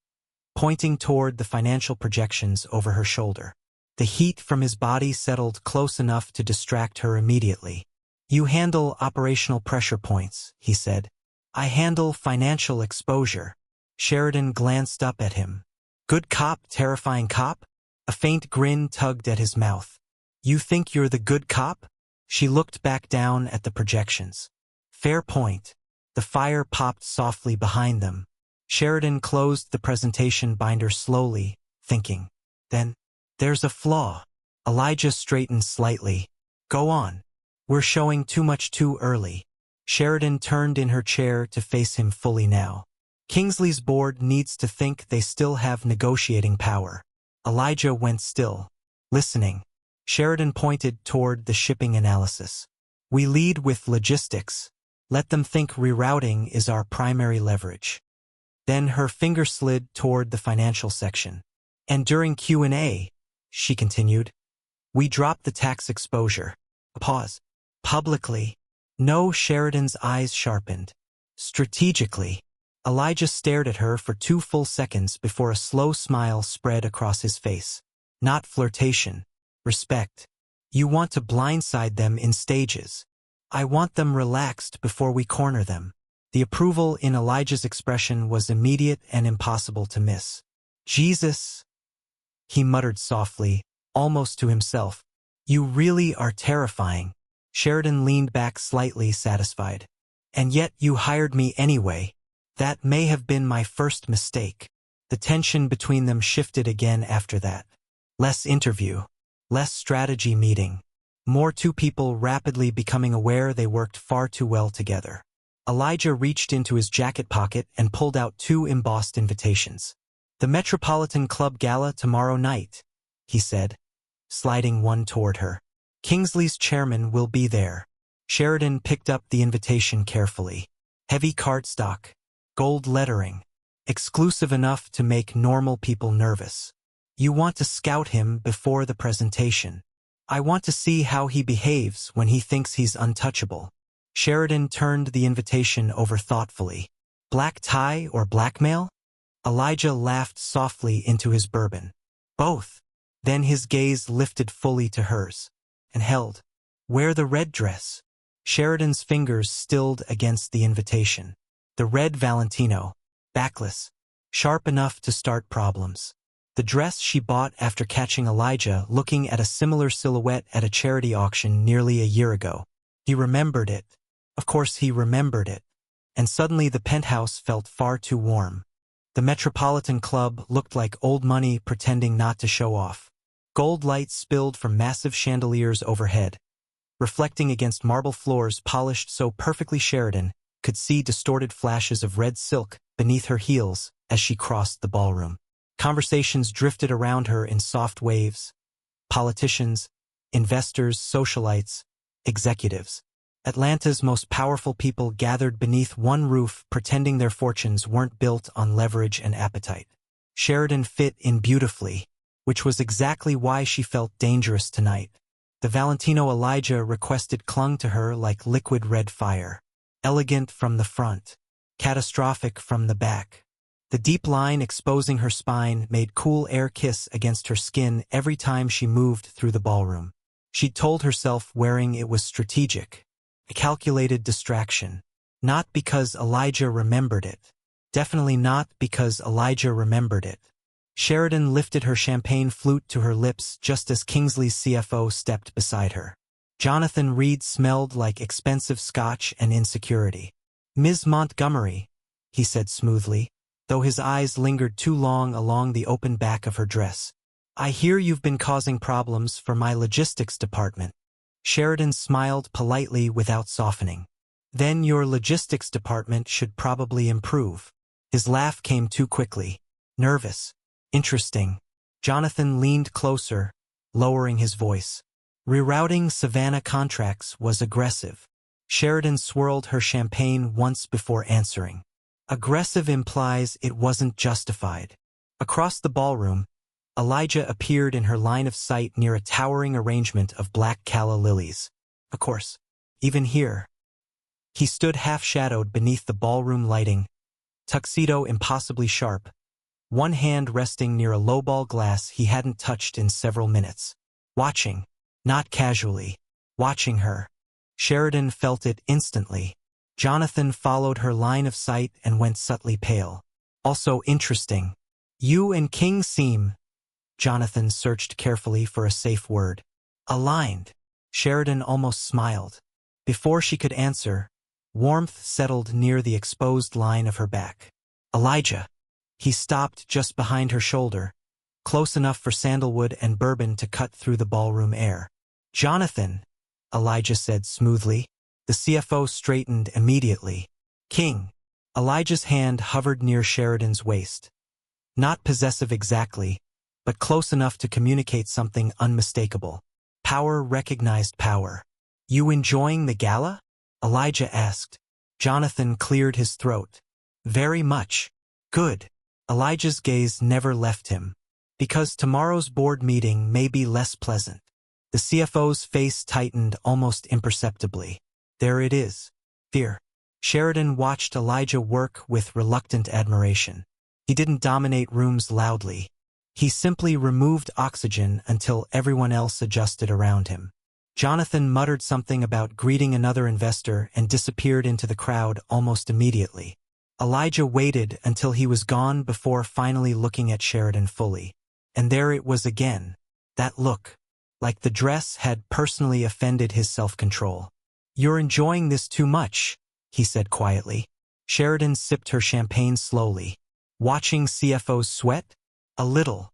pointing toward the financial projections over her shoulder. The heat from his body settled close enough to distract her immediately. You handle operational pressure points, he said. I handle financial exposure. Sheridan glanced up at him. Good cop, terrifying cop? A faint grin tugged at his mouth. You think you're the good cop? She looked back down at the projections. Fair point. The fire popped softly behind them. Sheridan closed the presentation binder slowly, thinking. Then, there's a flaw. Elijah straightened slightly. Go on. We're showing too much too early. Sheridan turned in her chair to face him fully now. Kingsley's board needs to think they still have negotiating power. Elijah went still, listening. Sheridan pointed toward the shipping analysis. We lead with logistics. Let them think rerouting is our primary leverage. Then her finger slid toward the financial section. And during Q&A, she continued, we drop the tax exposure. A pause. Publicly. No, Sheridan's eyes sharpened. Strategically. Elijah stared at her for 2 full seconds before a slow smile spread across his face. Not flirtation. Respect. You want to blindside them in stages. I want them relaxed before we corner them. The approval in Elijah's expression was immediate and impossible to miss. Jesus, he muttered softly, almost to himself. You really are terrifying. Sheridan leaned back slightly satisfied. And yet you hired me anyway. That may have been my first mistake. The tension between them shifted again after that. Less interview. Less strategy meeting. More two people rapidly becoming aware they worked far too well together. Elijah reached into his jacket pocket and pulled out 2 embossed invitations. The Metropolitan Club Gala tomorrow night, he said, sliding one toward her. Kingsley's chairman will be there. Sheridan picked up the invitation carefully. Heavy cardstock. Gold lettering. Exclusive enough to make normal people nervous. You want to scout him before the presentation. I want to see how he behaves when he thinks he's untouchable. Sheridan turned the invitation over thoughtfully. Black tie or blackmail? Elijah laughed softly into his bourbon. Both. Then his gaze lifted fully to hers. And held. Wear the red dress. Sheridan's fingers stilled against the invitation. The red Valentino. Backless. Sharp enough to start problems. The dress she bought after catching Elijah looking at a similar silhouette at a charity auction nearly a year ago. He remembered it. Of course he remembered it. And suddenly the penthouse felt far too warm. The Metropolitan Club looked like old money pretending not to show off. Gold light spilled from massive chandeliers overhead, reflecting against marble floors polished so perfectly Sheridan could see distorted flashes of red silk beneath her heels as she crossed the ballroom. Conversations drifted around her in soft waves. Politicians, investors, socialites, executives. Atlanta's most powerful people gathered beneath one roof pretending their fortunes weren't built on leverage and appetite. Sheridan fit in beautifully, which was exactly why she felt dangerous tonight. The Valentino Elijah requested clung to her like liquid red fire. Elegant from the front. Catastrophic from the back. The deep line exposing her spine made cool air kiss against her skin every time she moved through the ballroom. She'd told herself wearing it was strategic. A calculated distraction. Not because Elijah remembered it. Definitely not because Elijah remembered it. Sheridan lifted her champagne flute to her lips just as Kingsley's CFO stepped beside her. Jonathan Reed smelled like expensive scotch and insecurity. "Ms. Montgomery," he said smoothly, though his eyes lingered too long along the open back of her dress. "I hear you've been causing problems for my logistics department." Sheridan smiled politely without softening. "Then your logistics department should probably improve." His laugh came too quickly. Nervous. Interesting. Jonathan leaned closer, lowering his voice. "Rerouting Savannah contracts was aggressive." Sheridan swirled her champagne once before answering. "Aggressive implies it wasn't justified." Across the ballroom, Elijah appeared in her line of sight near a towering arrangement of black calla lilies. Of course, even here. He stood half-shadowed beneath the ballroom lighting, tuxedo impossibly sharp, one hand resting near a lowball glass he hadn't touched in several minutes. Watching, not casually, watching her. Sheridan felt it instantly. Jonathan followed her line of sight and went subtly pale. "Also interesting. You and King seem—" Jonathan searched carefully for a safe word. "Aligned." Sheridan almost smiled. Before she could answer, warmth settled near the exposed line of her back. "Elijah." He stopped just behind her shoulder, close enough for sandalwood and bourbon to cut through the ballroom air. "Jonathan," Elijah said smoothly. The CFO straightened immediately. "King." Elijah's hand hovered near Sheridan's waist. Not possessive exactly, but close enough to communicate something unmistakable. Power recognized power. "You enjoying the gala?" Elijah asked. Jonathan cleared his throat. "Very much." "Good." Elijah's gaze never left him. "Because tomorrow's board meeting may be less pleasant." The CFO's face tightened almost imperceptibly. "There it is. Fear." Sheridan watched Elijah work with reluctant admiration. He didn't dominate rooms loudly. He simply removed oxygen until everyone else adjusted around him. Jonathan muttered something about greeting another investor and disappeared into the crowd almost immediately. Elijah waited until he was gone before finally looking at Sheridan fully. And there it was again. That look. Like the dress had personally offended his self-control. "You're enjoying this too much," he said quietly. Sheridan sipped her champagne slowly. "Watching CFO's sweat?" "A little."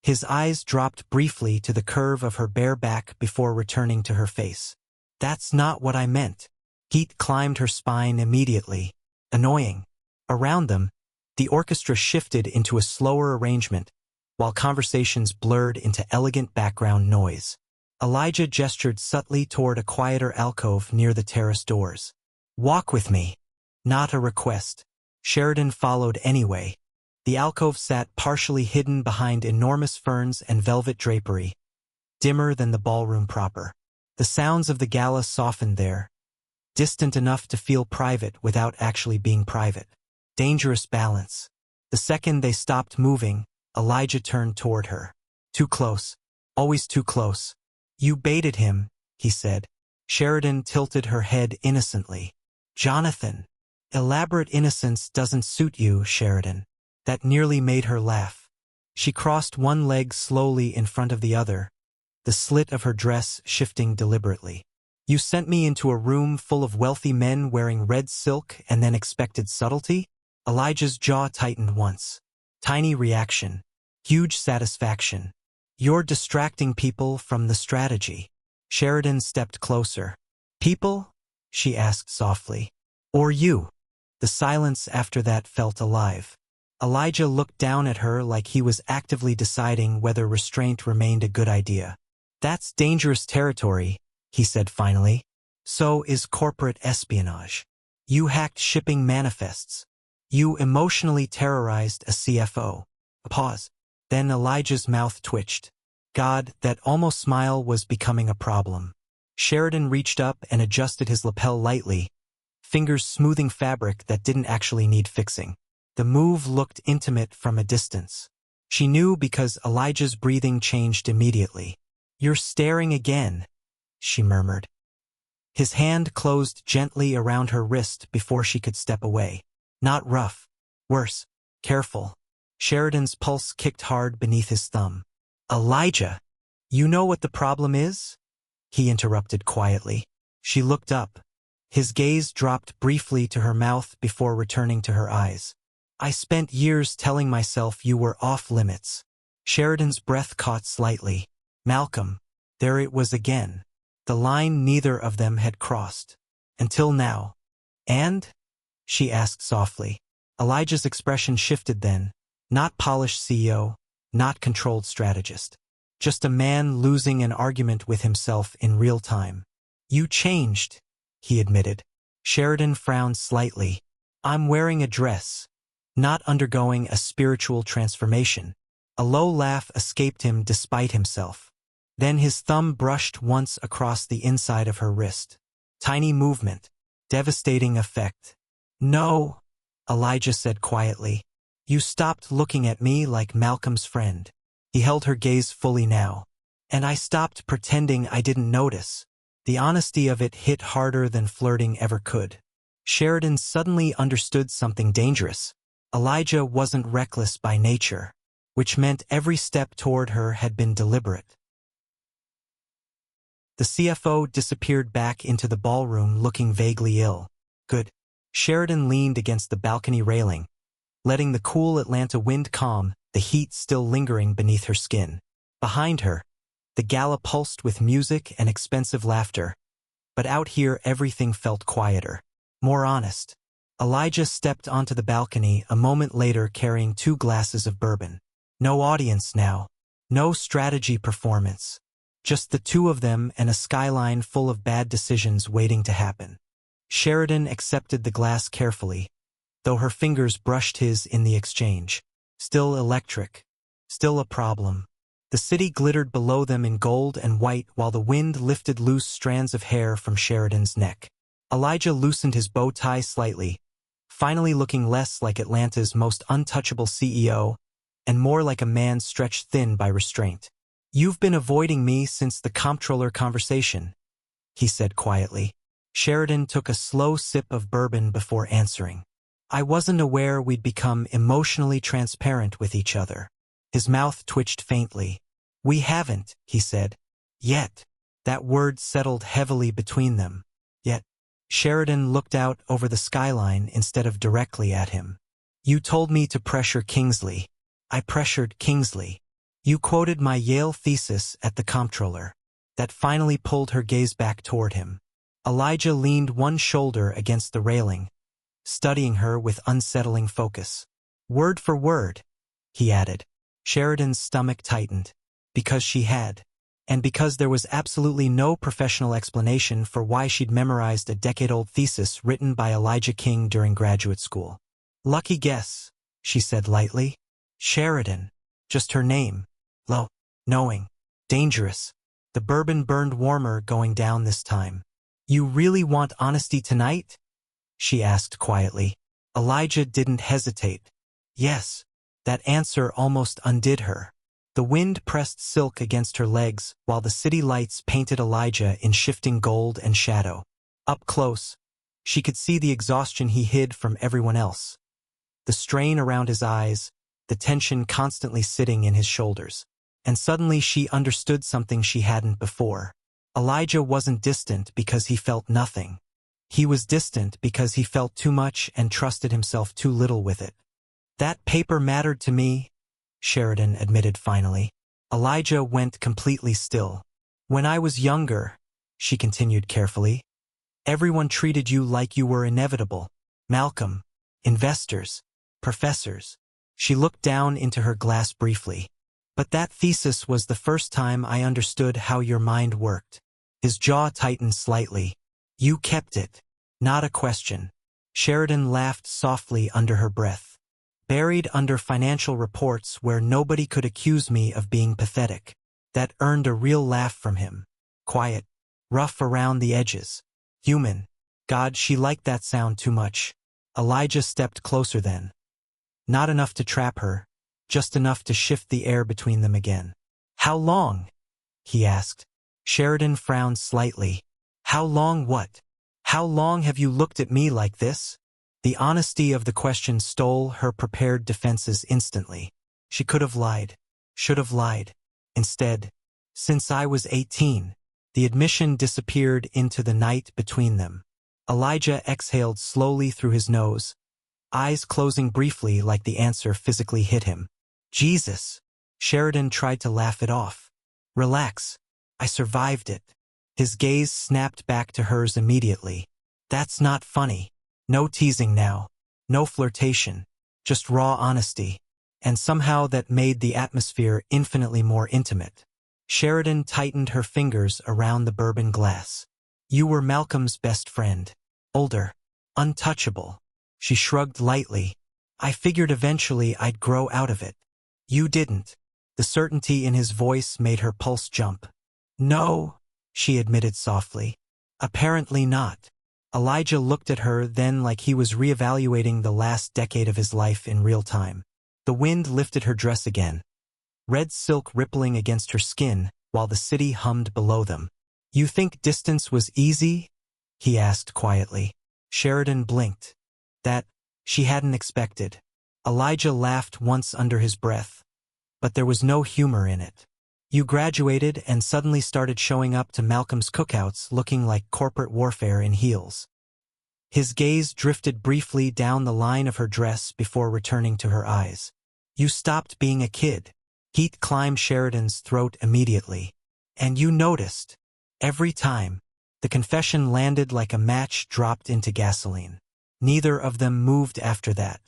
His eyes dropped briefly to the curve of her bare back before returning to her face. "That's not what I meant." Heat climbed her spine immediately. Annoying. Around them, the orchestra shifted into a slower arrangement, while conversations blurred into elegant background noise. Elijah gestured subtly toward a quieter alcove near the terrace doors. "Walk with me." Not a request. Sheridan followed anyway. The alcove sat partially hidden behind enormous ferns and velvet drapery, dimmer than the ballroom proper. The sounds of the gala softened there, distant enough to feel private without actually being private. Dangerous balance. The second they stopped moving, Elijah turned toward her. "Too close. Always too close." "You baited him," he said. Sheridan tilted her head innocently. "Jonathan." "Elaborate innocence doesn't suit you, Sheridan." That nearly made her laugh. She crossed one leg slowly in front of the other, the slit of her dress shifting deliberately. "You sent me into a room full of wealthy men wearing red silk and then expected subtlety?" Elijah's jaw tightened once. Tiny reaction. Huge satisfaction. "You're distracting people from the strategy." Sheridan stepped closer. "People?" she asked softly. "Or you?" The silence after that felt alive. Elijah looked down at her like he was actively deciding whether restraint remained a good idea. "That's dangerous territory," he said finally. "So is corporate espionage. You hacked shipping manifests. You emotionally terrorized a CFO." A pause. Then Elijah's mouth twitched. God, that almost smile was becoming a problem. Sheridan reached up and adjusted his lapel lightly, fingers smoothing fabric that didn't actually need fixing. The move looked intimate from a distance. She knew because Elijah's breathing changed immediately. "You're staring again," she murmured. His hand closed gently around her wrist before she could step away. Not rough. Worse. Careful. Sheridan's pulse kicked hard beneath his thumb. Elijah! You know what the problem is? He interrupted quietly. She looked up. His gaze dropped briefly to her mouth before returning to her eyes. I spent years telling myself you were off limits. Sheridan's breath caught slightly. Malcolm. There it was again. The line neither of them had crossed. Until now. And? She asked softly. Elijah's expression shifted then. Not polished CEO, not controlled strategist. Just a man losing an argument with himself in real time. You changed, he admitted. Sheridan frowned slightly. I'm wearing a dress. Not undergoing a spiritual transformation. A low laugh escaped him despite himself. Then his thumb brushed once across the inside of her wrist. Tiny movement. Devastating effect. No, Elijah said quietly. You stopped looking at me like Malcolm's friend. He held her gaze fully now. And I stopped pretending I didn't notice. The honesty of it hit harder than flirting ever could. Sheridan suddenly understood something dangerous. Elijah wasn't reckless by nature, which meant every step toward her had been deliberate. The CFO disappeared back into the ballroom looking vaguely ill. Good. Sheridan leaned against the balcony railing, letting the cool Atlanta wind calm, the heat still lingering beneath her skin. Behind her, the gala pulsed with music and expensive laughter. But out here everything felt quieter, more honest. Elijah stepped onto the balcony a moment later carrying 2 glasses of bourbon. No audience now. No strategy performance. Just the 2 of them and a skyline full of bad decisions waiting to happen. Sheridan accepted the glass carefully, though her fingers brushed his in the exchange. Still electric. Still a problem. The city glittered below them in gold and white while the wind lifted loose strands of hair from Sheridan's neck. Elijah loosened his bow tie slightly, finally looking less like Atlanta's most untouchable CEO and more like a man stretched thin by restraint. You've been avoiding me since the comptroller conversation, he said quietly. Sheridan took a slow sip of bourbon before answering. I wasn't aware we'd become emotionally transparent with each other. His mouth twitched faintly. We haven't, he said. Yet. That word settled heavily between them. Yet. Sheridan looked out over the skyline instead of directly at him. You told me to pressure Kingsley. I pressured Kingsley. You quoted my Yale thesis at the comptroller. That finally pulled her gaze back toward him. Elijah leaned one shoulder against the railing, studying her with unsettling focus. Word for word, he added. Sheridan's stomach tightened. Because she had. And because there was absolutely no professional explanation for why she'd memorized a decade-old thesis written by Elijah King during graduate school. Lucky guess, she said lightly. Sheridan. Just her name. Low. Knowing. Dangerous. The bourbon burned warmer going down this time. You really want honesty tonight? She asked quietly. Elijah didn't hesitate. Yes. That answer almost undid her. The wind pressed silk against her legs while the city lights painted Elijah in shifting gold and shadow. Up close, she could see the exhaustion he hid from everyone else. The strain around his eyes, the tension constantly sitting in his shoulders. And suddenly she understood something she hadn't before. Elijah wasn't distant because he felt nothing. He was distant because he felt too much and trusted himself too little with it. That paper mattered to me, Sheridan admitted finally. Elijah went completely still. When I was younger, she continued carefully, everyone treated you like you were inevitable. Malcolm, investors, professors. She looked down into her glass briefly. But that thesis was the first time I understood how your mind worked. His jaw tightened slightly. You kept it. Not a question. Sheridan laughed softly under her breath. Buried under financial reports where nobody could accuse me of being pathetic. That earned a real laugh from him. Quiet. Rough around the edges. Human. God, she liked that sound too much. Elijah stepped closer then. Not enough to trap her. Just enough to shift the air between them again. How long? He asked. Sheridan frowned slightly. How long what? How long have you looked at me like this? The honesty of the question stole her prepared defenses instantly. She could have lied. Should have lied. Instead, since I was 18, the admission disappeared into the night between them. Elijah exhaled slowly through his nose, eyes closing briefly like the answer physically hit him. Jesus! Sheridan tried to laugh it off. Relax. I survived it. His gaze snapped back to hers immediately. That's not funny. No teasing now. No flirtation. Just raw honesty. And somehow that made the atmosphere infinitely more intimate. Sheridan tightened her fingers around the bourbon glass. You were Malcolm's best friend. Older. Untouchable. She shrugged lightly. I figured eventually I'd grow out of it. You didn't. The certainty in his voice made her pulse jump. No, she admitted softly. Apparently not. Elijah looked at her then like he was reevaluating the last decade of his life in real time. The wind lifted her dress again, red silk rippling against her skin while the city hummed below them. You think distance was easy? He asked quietly. Sheridan blinked. That, she hadn't expected. Elijah laughed once under his breath, but there was no humor in it. You graduated and suddenly started showing up to Malcolm's cookouts looking like corporate warfare in heels. His gaze drifted briefly down the line of her dress before returning to her eyes. You stopped being a kid. Heat climbed Sheridan's throat immediately. And you noticed. Every time. The confession landed like a match dropped into gasoline. Neither of them moved after that.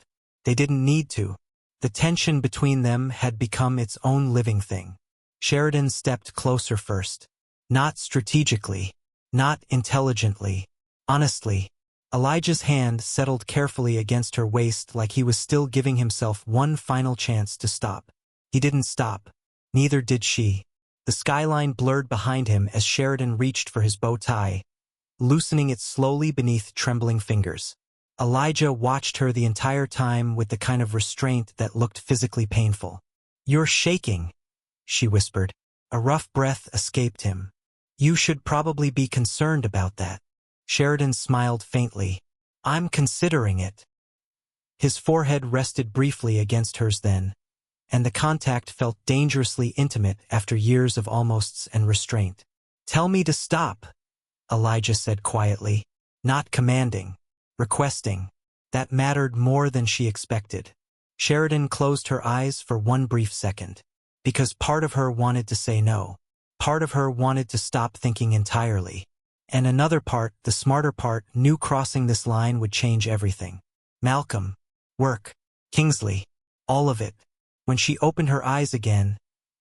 They didn't need to. The tension between them had become its own living thing. Sheridan stepped closer first. Not strategically. Not intelligently. Honestly. Elijah's hand settled carefully against her waist like he was still giving himself one final chance to stop. He didn't stop. Neither did she. The skyline blurred behind him as Sheridan reached for his bow tie, loosening it slowly beneath trembling fingers. Elijah watched her the entire time with the kind of restraint that looked physically painful. You're shaking, she whispered. A rough breath escaped him. You should probably be concerned about that. Sheridan smiled faintly. I'm considering it. His forehead rested briefly against hers then, and the contact felt dangerously intimate after years of almosts and restraint. Tell me to stop, Elijah said quietly, not commanding, requesting. That mattered more than she expected. Sheridan closed her eyes for one brief second, because part of her wanted to say no. Part of her wanted to stop thinking entirely. And another part, the smarter part, knew crossing this line would change everything. Malcolm, work, Kingsley, all of it. When she opened her eyes again,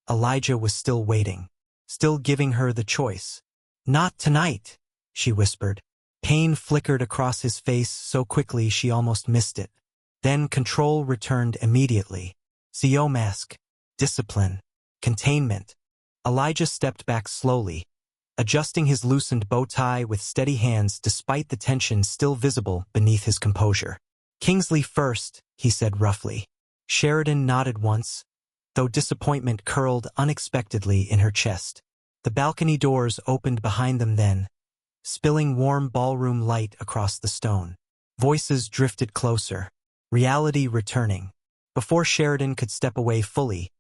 Elijah was still waiting, still giving her the choice. Not tonight, she whispered. Pain flickered across his face so quickly she almost missed it. Then control returned immediately. CO mask, discipline, containment. Elijah stepped back slowly, adjusting his loosened bow tie with steady hands despite the tension still visible beneath his composure. Kingsley first, he said roughly. Sheridan nodded once, though disappointment curled unexpectedly in her chest. The balcony doors opened behind them then, spilling warm ballroom light across the stone. Voices drifted closer, reality returning. Before Sheridan could step away fully,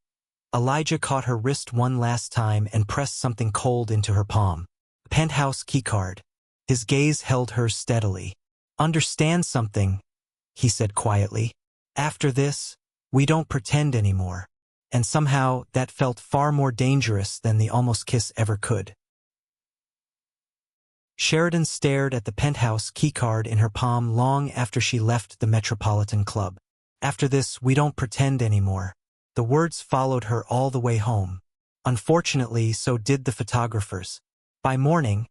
Elijah caught her wrist one last time and pressed something cold into her palm. A penthouse keycard. His gaze held hers steadily. Understand something, he said quietly. After this, we don't pretend anymore. And somehow that felt far more dangerous than the almost kiss ever could. Sheridan stared at the penthouse keycard in her palm long after she left the Metropolitan Club. After this, we don't pretend anymore. The words followed her all the way home. Unfortunately, so did the photographers. By morning,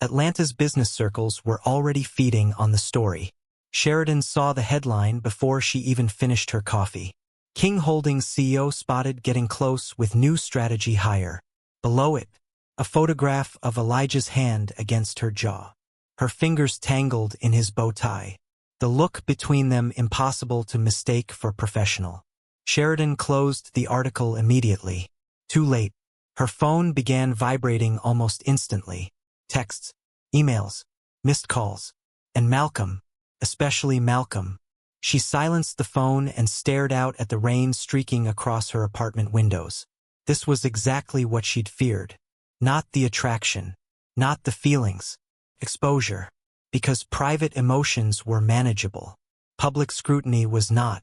Atlanta's business circles were already feeding on the story. Sheridan saw the headline before she even finished her coffee. King Holdings CEO spotted getting close with new strategy hire. Below it, a photograph of Elijah's hand against her jaw. Her fingers tangled in his bow tie. The look between them impossible to mistake for professional. Sheridan closed the article immediately. Too late. Her phone began vibrating almost instantly. Texts. emails, missed calls. And Malcolm, especially Malcolm. She silenced the phone and stared out at the rain streaking across her apartment windows. This was exactly what she'd feared. Not the attraction. Not the feelings. Exposure. Because private emotions were manageable. Public scrutiny was not.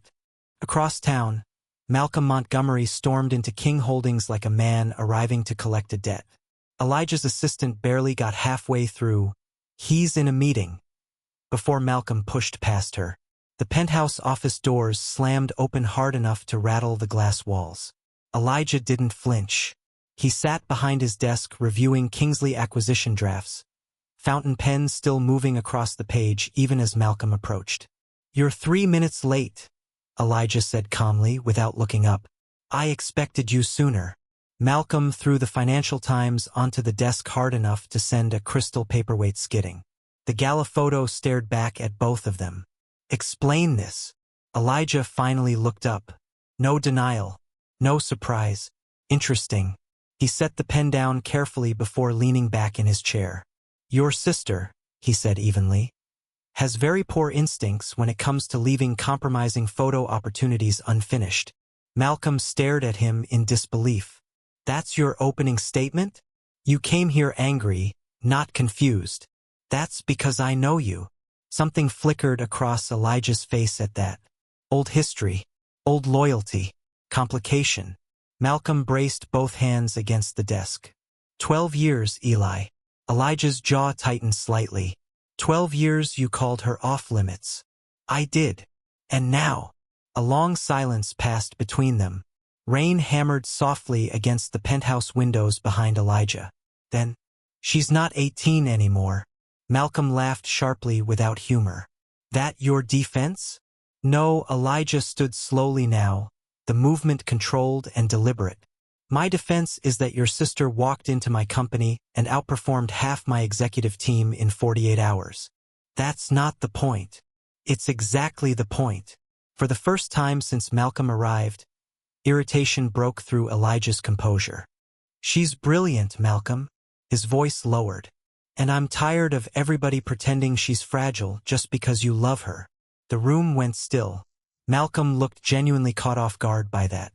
Across town, Malcolm Montgomery stormed into King Holdings like a man arriving to collect a debt. Elijah's assistant barely got halfway through, "He's in a meeting," before Malcolm pushed past her. The penthouse office doors slammed open hard enough to rattle the glass walls. Elijah didn't flinch. He sat behind his desk reviewing Kingsley acquisition drafts, fountain pen still moving across the page even as Malcolm approached. "You're 3 minutes late," Elijah said calmly without looking up. "I expected you sooner." Malcolm threw the Financial Times onto the desk hard enough to send a crystal paperweight skidding. The gala photo stared back at both of them. "Explain this." Elijah finally looked up. No denial. No surprise. "Interesting." He set the pen down carefully before leaning back in his chair. "Your sister," he said evenly, "has very poor instincts when it comes to leaving compromising photo opportunities unfinished." Malcolm stared at him in disbelief. "That's your opening statement? You came here angry, not confused." "That's because I know you." Something flickered across Elijah's face at that. Old history. Old loyalty. Complication. Malcolm braced both hands against the desk. 12 years, Eli." Elijah's jaw tightened slightly. 12 years you called her off-limits. "I did. And now." A long silence passed between them. Rain hammered softly against the penthouse windows behind Elijah. Then, "She's not 18 anymore." Malcolm laughed sharply without humor. "That your defense?" "No," Elijah stood slowly now, the movement controlled and deliberate. "My defense is that your sister walked into my company and outperformed half my executive team in 48 hours. That's not the point." "It's exactly the point." For the first time since Malcolm arrived, irritation broke through Elijah's composure. "She's brilliant, Malcolm." His voice lowered. "And I'm tired of everybody pretending she's fragile just because you love her." The room went still. Malcolm looked genuinely caught off guard by that.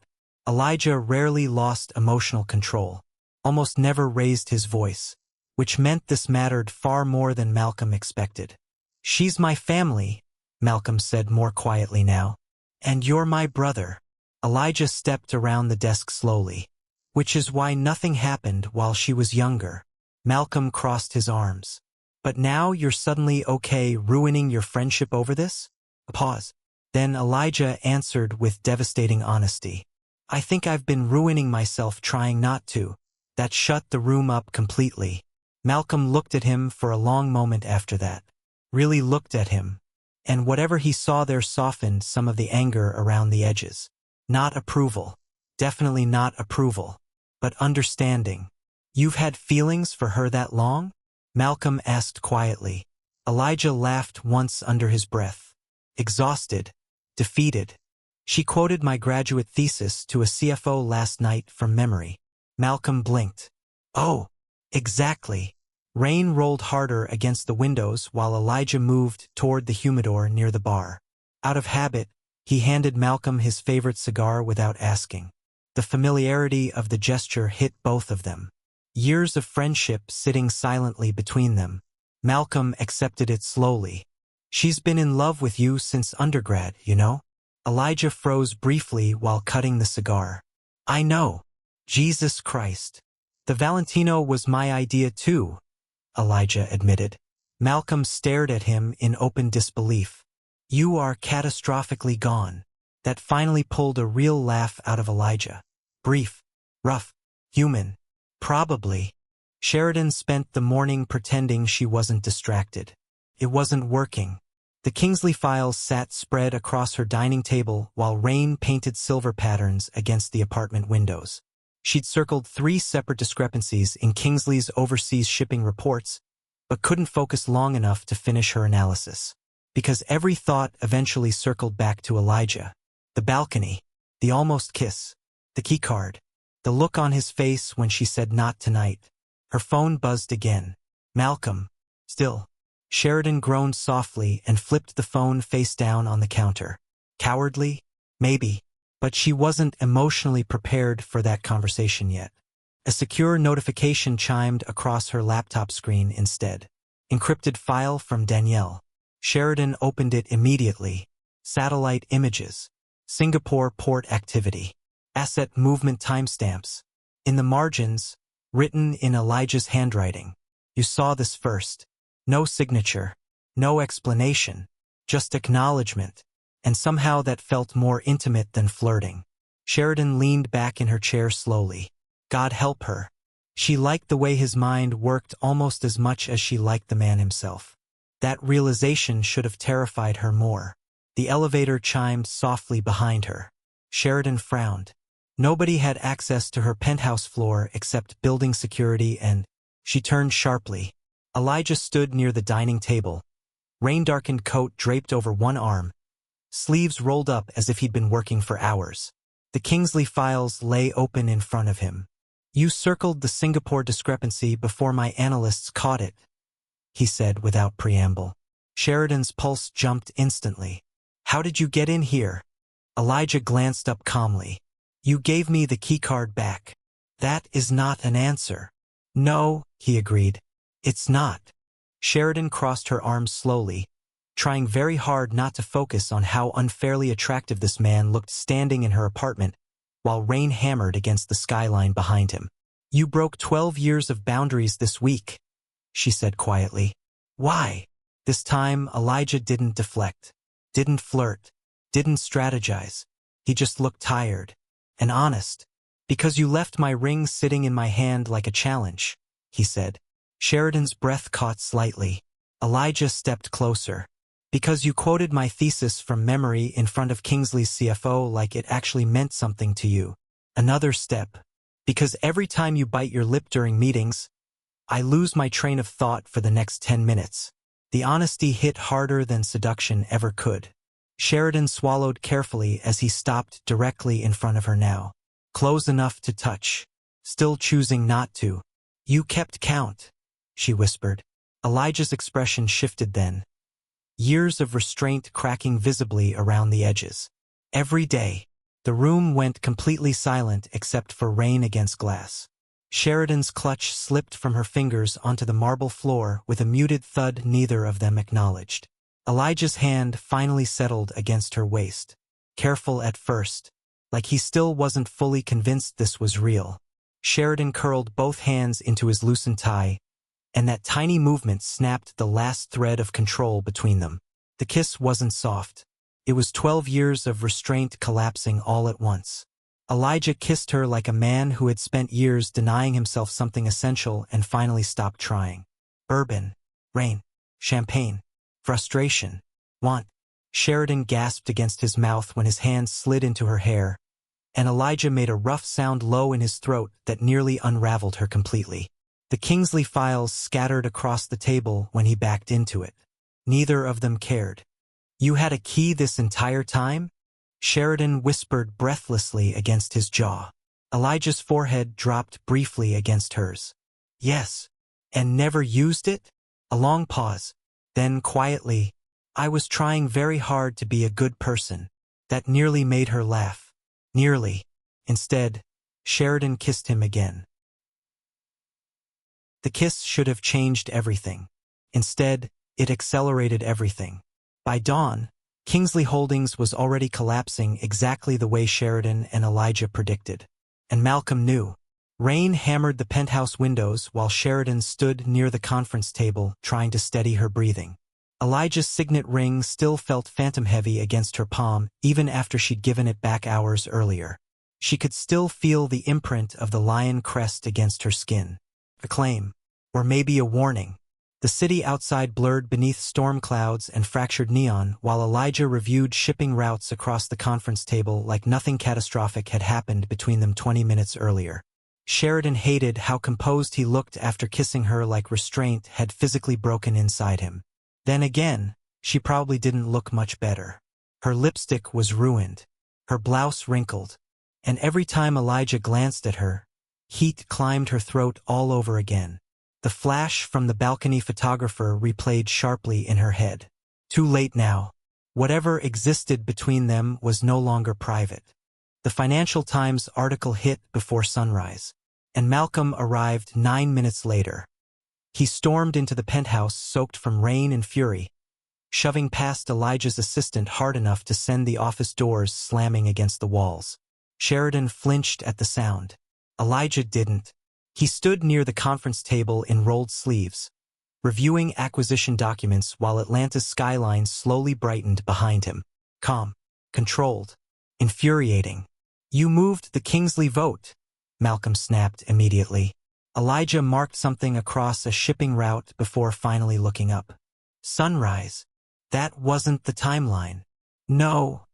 Elijah rarely lost emotional control, almost never raised his voice, which meant this mattered far more than Malcolm expected. "She's my family," Malcolm said more quietly now. "And you're my brother." Elijah stepped around the desk slowly. "Which is why nothing happened while she was younger." Malcolm crossed his arms. "But now you're suddenly okay ruining your friendship over this?" A pause. Then Elijah answered with devastating honesty. "I think I've been ruining myself trying not to." That shut the room up completely. Malcolm looked at him for a long moment after that. Really looked at him. And whatever he saw there softened some of the anger around the edges. Not approval. Definitely not approval. But understanding. "You've had feelings for her that long?" Malcolm asked quietly. Elijah laughed once under his breath. Exhausted. Defeated. "She quoted my graduate thesis to a CFO last night from memory." Malcolm blinked. "Oh, exactly." Rain rolled harder against the windows while Elijah moved toward the humidor near the bar. Out of habit, he handed Malcolm his favorite cigar without asking. The familiarity of the gesture hit both of them. Years of friendship sitting silently between them. Malcolm accepted it slowly. "She's been in love with you since undergrad, you know?" Elijah froze briefly while cutting the cigar. "I know. Jesus Christ. The Valentino was my idea too," Elijah admitted. Malcolm stared at him in open disbelief. "You are catastrophically gone." That finally pulled a real laugh out of Elijah. Brief, rough, human. Probably. Sheridan spent the morning pretending she wasn't distracted. It wasn't working. The Kingsley files sat spread across her dining table while rain painted silver patterns against the apartment windows. She'd circled 3 separate discrepancies in Kingsley's overseas shipping reports, but couldn't focus long enough to finish her analysis. Because every thought eventually circled back to Elijah. The balcony, the almost kiss, the keycard, the look on his face when she said not tonight. Her phone buzzed again. "Malcolm." Still, Sheridan groaned softly and flipped the phone face down on the counter. Cowardly? Maybe. But she wasn't emotionally prepared for that conversation yet. A secure notification chimed across her laptop screen instead. Encrypted file from Danielle. Sheridan opened it immediately. Satellite images. Singapore port activity. Asset movement timestamps. In the margins, written in Elijah's handwriting. You saw this first. No signature. No explanation. Just acknowledgement. And somehow that felt more intimate than flirting. Sheridan leaned back in her chair slowly. God help her. She liked the way his mind worked almost as much as she liked the man himself. That realization should have terrified her more. The elevator chimed softly behind her. Sheridan frowned. Nobody had access to her penthouse floor except building security and she turned sharply. Elijah stood near the dining table. Rain-darkened coat draped over one arm. Sleeves rolled up as if he'd been working for hours. The Kingsley files lay open in front of him. You circled the Singapore discrepancy before my analysts caught it, he said without preamble. Sheridan's pulse jumped instantly. How did you get in here? Elijah glanced up calmly. You gave me the keycard back. That is not an answer. No, he agreed. It's not. Sheridan crossed her arms slowly, trying very hard not to focus on how unfairly attractive this man looked standing in her apartment, while rain hammered against the skyline behind him. You broke 12 years of boundaries this week, she said quietly. Why? This time Elijah didn't deflect, didn't flirt, didn't strategize. He just looked tired and honest. Because you left my ring sitting in my hand like a challenge, he said. Sheridan's breath caught slightly. Elijah stepped closer. Because you quoted my thesis from memory in front of Kingsley's CFO like it actually meant something to you. Another step. Because every time you bite your lip during meetings, I lose my train of thought for the next 10 minutes. The honesty hit harder than seduction ever could. Sheridan swallowed carefully as he stopped directly in front of her now. Close enough to touch. Still choosing not to. You kept count, she whispered. Elijah's expression shifted then. Years of restraint cracking visibly around the edges. Every day, the room went completely silent except for rain against glass. Sheridan's clutch slipped from her fingers onto the marble floor with a muted thud neither of them acknowledged. Elijah's hand finally settled against her waist. Careful at first, like he still wasn't fully convinced this was real. Sheridan curled both hands into his loosened tie, and that tiny movement snapped the last thread of control between them. The kiss wasn't soft. It was 12 years of restraint collapsing all at once. Elijah kissed her like a man who had spent years denying himself something essential and finally stopped trying. Bourbon, rain, champagne, frustration, want. Sheridan gasped against his mouth when his hands slid into her hair, and Elijah made a rough sound low in his throat that nearly unraveled her completely. The Kingsley files scattered across the table when he backed into it. Neither of them cared. You had a key this entire time? Sheridan whispered breathlessly against his jaw. Elijah's forehead dropped briefly against hers. Yes. And never used it? A long pause. Then quietly, I was trying very hard to be a good person. That nearly made her laugh. Nearly. Instead, Sheridan kissed him again. The kiss should have changed everything. Instead, it accelerated everything. By dawn, Kingsley Holdings was already collapsing exactly the way Sheridan and Elijah predicted. And Malcolm knew. Rain hammered the penthouse windows while Sheridan stood near the conference table trying to steady her breathing. Elijah's signet ring still felt phantom-heavy against her palm even after she'd given it back hours earlier. She could still feel the imprint of the lion crest against her skin. A claim. Or maybe a warning. The city outside blurred beneath storm clouds and fractured neon while Elijah reviewed shipping routes across the conference table like nothing catastrophic had happened between them 20 minutes earlier. Sheridan hated how composed he looked after kissing her like restraint had physically broken inside him. Then again, she probably didn't look much better. Her lipstick was ruined, her blouse wrinkled, and every time Elijah glanced at her, heat climbed her throat all over again. The flash from the balcony photographer replayed sharply in her head. Too late now. Whatever existed between them was no longer private. The Financial Times article hit before sunrise, and Malcolm arrived 9 minutes later. He stormed into the penthouse soaked from rain and fury, shoving past Elijah's assistant hard enough to send the office doors slamming against the walls. Sheridan flinched at the sound. Elijah didn't. He stood near the conference table in rolled sleeves, reviewing acquisition documents while Atlanta's skyline slowly brightened behind him. Calm, controlled, infuriating. "You moved the Kingsley vote," Malcolm snapped immediately. Elijah marked something across a shipping route before finally looking up. "Sunrise. That wasn't the timeline." "No,"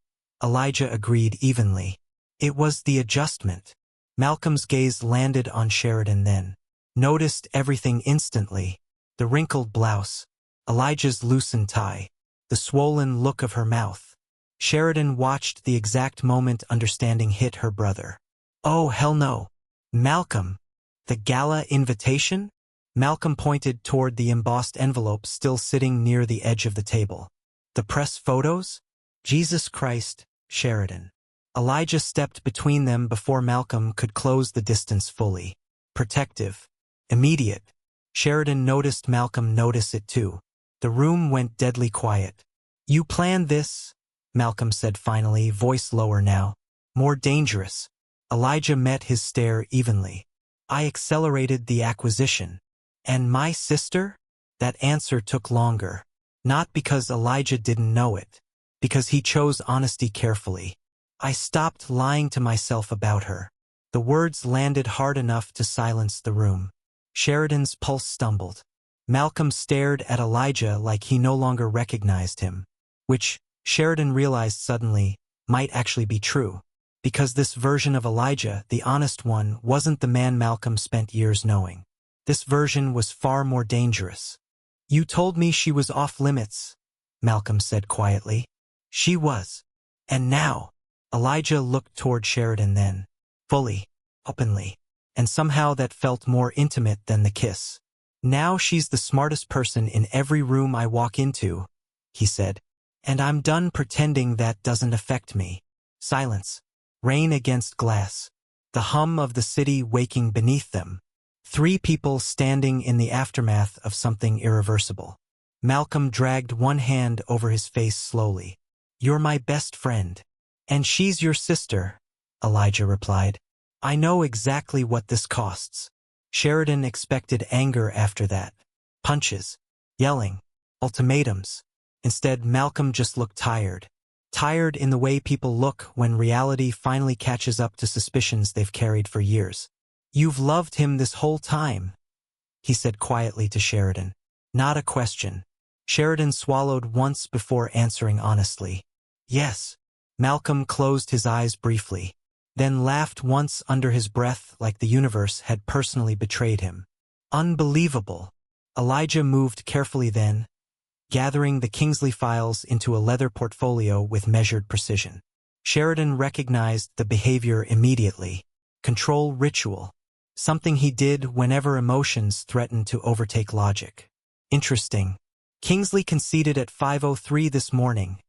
Elijah agreed evenly. "It was the adjustment." Malcolm's gaze landed on Sheridan then. Noticed everything instantly. The wrinkled blouse, Elijah's loosened tie, the swollen look of her mouth. Sheridan watched the exact moment understanding hit her brother. "Oh, hell no. Malcolm, the gala invitation?" Malcolm pointed toward the embossed envelope still sitting near the edge of the table. "The press photos?" "Jesus Christ, Sheridan." Elijah stepped between them before Malcolm could close the distance fully. Protective. Immediate. Sheridan noticed Malcolm notice it too. The room went deadly quiet. "You planned this?" Malcolm said finally, voice lower now. "More dangerous." Elijah met his stare evenly. "I accelerated the acquisition." "And my sister?" That answer took longer. Not because Elijah didn't know it. Because he chose honesty carefully. "I stopped lying to myself about her." The words landed hard enough to silence the room. Sheridan's pulse stumbled. Malcolm stared at Elijah like he no longer recognized him. Which, Sheridan realized suddenly, might actually be true. Because this version of Elijah, the honest one, wasn't the man Malcolm spent years knowing. This version was far more dangerous. "You told me she was off limits," Malcolm said quietly. "She was. And now?" Elijah looked toward Sheridan then. Fully. Openly. And somehow that felt more intimate than the kiss. "Now she's the smartest person in every room I walk into," he said. "And I'm done pretending that doesn't affect me." Silence. Rain against glass. The hum of the city waking beneath them. 3 people standing in the aftermath of something irreversible. Malcolm dragged one hand over his face slowly. "You're my best friend." "And she's your sister," Elijah replied. "I know exactly what this costs." Sheridan expected anger after that. Punches. Yelling. Ultimatums. Instead, Malcolm just looked tired. Tired in the way people look when reality finally catches up to suspicions they've carried for years. "You've loved him this whole time," he said quietly to Sheridan. Not a question. Sheridan swallowed once before answering honestly. "Yes." Malcolm closed his eyes briefly, then laughed once under his breath like the universe had personally betrayed him. "Unbelievable." Elijah moved carefully then, gathering the Kingsley files into a leather portfolio with measured precision. Sheridan recognized the behavior immediately. Control ritual. Something he did whenever emotions threatened to overtake logic. "Interesting. Kingsley conceded at 5:03 this morning,"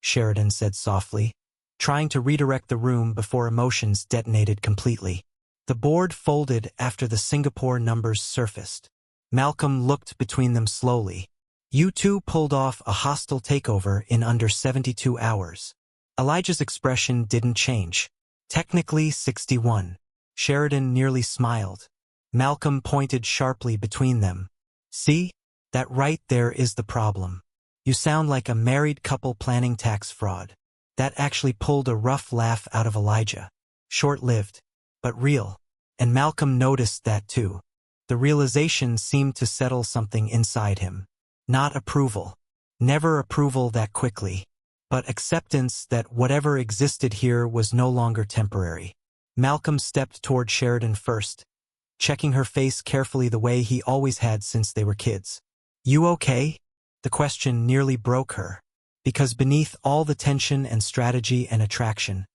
Sheridan said softly, trying to redirect the room before emotions detonated completely. The board folded after the Singapore numbers surfaced. Malcolm looked between them slowly. "You two pulled off a hostile takeover in under 72 hours. Elijah's expression didn't change. "Technically 61. Sheridan nearly smiled. Malcolm pointed sharply between them. "See? That right there is the problem. You sound like a married couple planning tax fraud." That actually pulled a rough laugh out of Elijah. Short-lived, but real. And Malcolm noticed that too. The realization seemed to settle something inside him. Not approval. Never approval that quickly. But acceptance that whatever existed here was no longer temporary. Malcolm stepped toward Sheridan first, checking her face carefully the way he always had since they were kids. "You okay?" The question nearly broke her. Because beneath all the tension and strategy and attraction,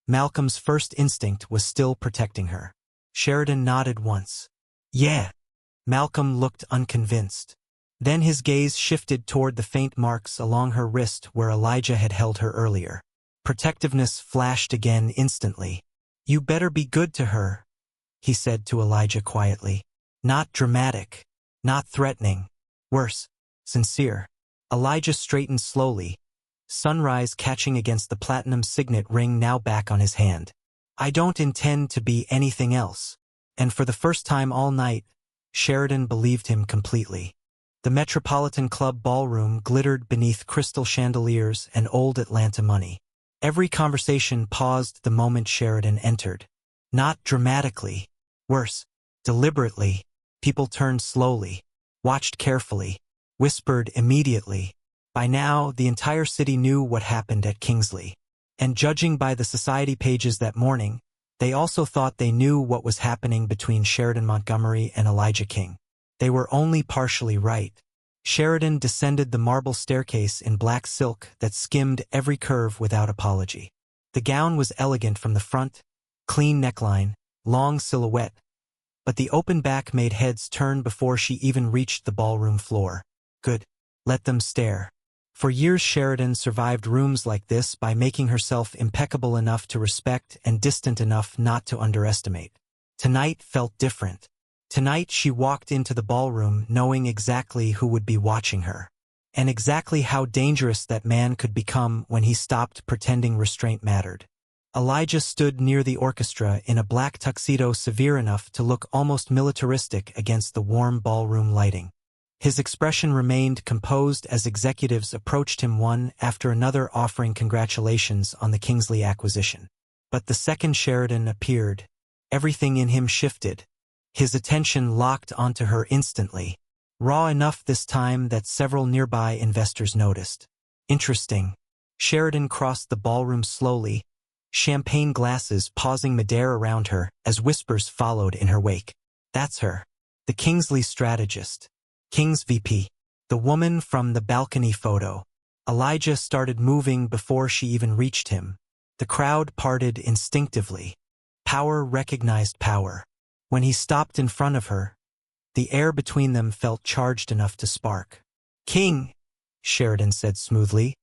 Malcolm's first instinct was still protecting her. Sheridan nodded once. "Yeah." Malcolm looked unconvinced. Then his gaze shifted toward the faint marks along her wrist where Elijah had held her earlier. Protectiveness flashed again instantly. "You better be good to her," he said to Elijah quietly. Not dramatic, not threatening. Worse, sincere. Elijah straightened slowly, sunrise catching against the platinum signet ring now back on his hand. "I don't intend to be anything else." And for the first time all night, Sheridan believed him completely. The Metropolitan Club ballroom glittered beneath crystal chandeliers and old Atlanta money. Every conversation paused the moment Sheridan entered. Not dramatically. Worse, deliberately. People turned slowly, watched carefully, whispered immediately. By now, the entire city knew what happened at Kingsley. And judging by the society pages that morning, they also thought they knew what was happening between Sheridan Montgomery and Elijah King. They were only partially right. Sheridan descended the marble staircase in black silk that skimmed every curve without apology. The gown was elegant from the front, clean neckline, long silhouette, but the open back made heads turn before she even reached the ballroom floor. Good. Let them stare. For years Sheridan survived rooms like this by making herself impeccable enough to respect and distant enough not to underestimate. Tonight felt different. Tonight she walked into the ballroom knowing exactly who would be watching her, and exactly how dangerous that man could become when he stopped pretending restraint mattered. Elijah stood near the orchestra in a black tuxedo severe enough to look almost militaristic against the warm ballroom lighting. His expression remained composed as executives approached him one after another offering congratulations on the Kingsley acquisition. But the second Sheridan appeared, everything in him shifted. His attention locked onto her instantly, raw enough this time that several nearby investors noticed. Interesting. Sheridan crossed the ballroom slowly, champagne glasses pausing midair around her as whispers followed in her wake. That's her. The Kingsley strategist. King's VP. The woman from the balcony photo. Elijah started moving before she even reached him. The crowd parted instinctively. Power recognized power. When he stopped in front of her, the air between them felt charged enough to spark. "King," Sheridan said smoothly,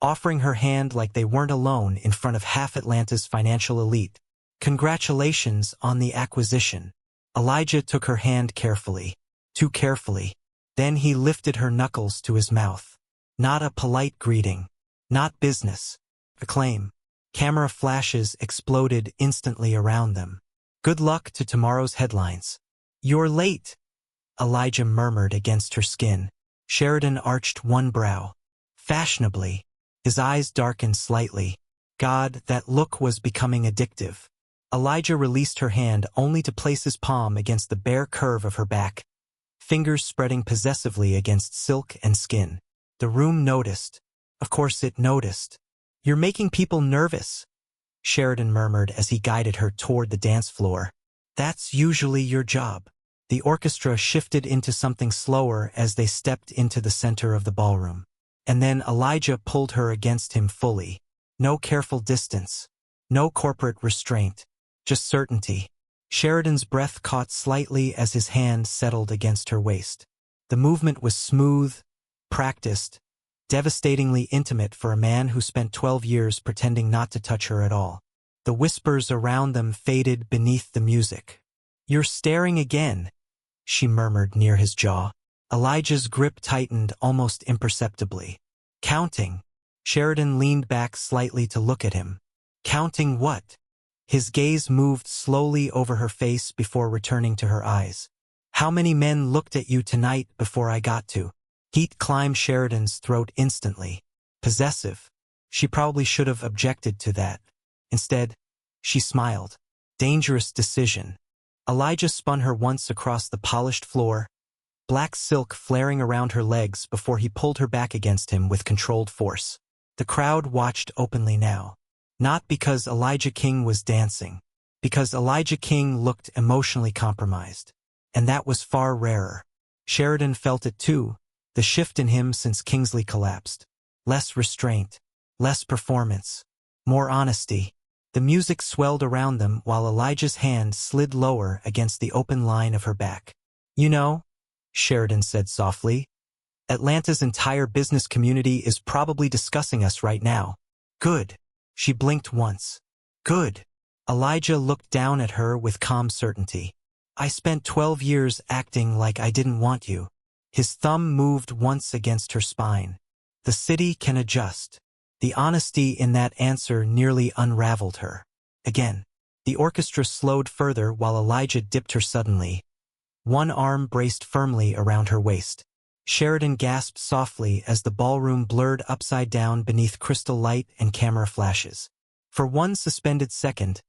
offering her hand like they weren't alone in front of half Atlanta's financial elite. "Congratulations on the acquisition." Elijah took her hand carefully. Too carefully. Then he lifted her knuckles to his mouth. Not a polite greeting. Not business. Acclaim. Camera flashes exploded instantly around them. "Good luck to tomorrow's headlines." "You're late," Elijah murmured against her skin. Sheridan arched one brow. Fashionably. His eyes darkened slightly. God, that look was becoming addictive. Elijah released her hand only to place his palm against the bare curve of her back, fingers spreading possessively against silk and skin. The room noticed. Of course it noticed. "You're making people nervous," Sheridan murmured as he guided her toward the dance floor. "That's usually your job." The orchestra shifted into something slower as they stepped into the center of the ballroom. And then Elijah pulled her against him fully. No careful distance. No corporate restraint. Just certainty. Sheridan's breath caught slightly as his hand settled against her waist. The movement was smooth, practiced, devastatingly intimate for a man who spent 12 years pretending not to touch her at all. The whispers around them faded beneath the music. "You're staring again," she murmured near his jaw. Elijah's grip tightened almost imperceptibly. "Counting." Sheridan leaned back slightly to look at him. "Counting what?" His gaze moved slowly over her face before returning to her eyes. "How many men looked at you tonight before I got to?" Heat climbed Sheridan's throat instantly. Possessive. She probably should have objected to that. Instead, she smiled. Dangerous decision. Elijah spun her once across the polished floor, black silk flaring around her legs before he pulled her back against him with controlled force. The crowd watched openly now. Not because Elijah King was dancing, because Elijah King looked emotionally compromised. And that was far rarer. Sheridan felt it too, the shift in him since Kingsley collapsed. Less restraint, less performance, more honesty. The music swelled around them while Elijah's hand slid lower against the open line of her back. You know, Sheridan said softly, Atlanta's entire business community is probably discussing us right now. Good. She blinked once. Good. Elijah looked down at her with calm certainty. I spent 12 years acting like I didn't want you. His thumb moved once against her spine. The city can adjust. The honesty in that answer nearly unraveled her. Again, the orchestra slowed further while Elijah dipped her suddenly. One arm braced firmly around her waist. Sheridan gasped softly as the ballroom blurred upside down beneath crystal light and camera flashes. For one suspended second,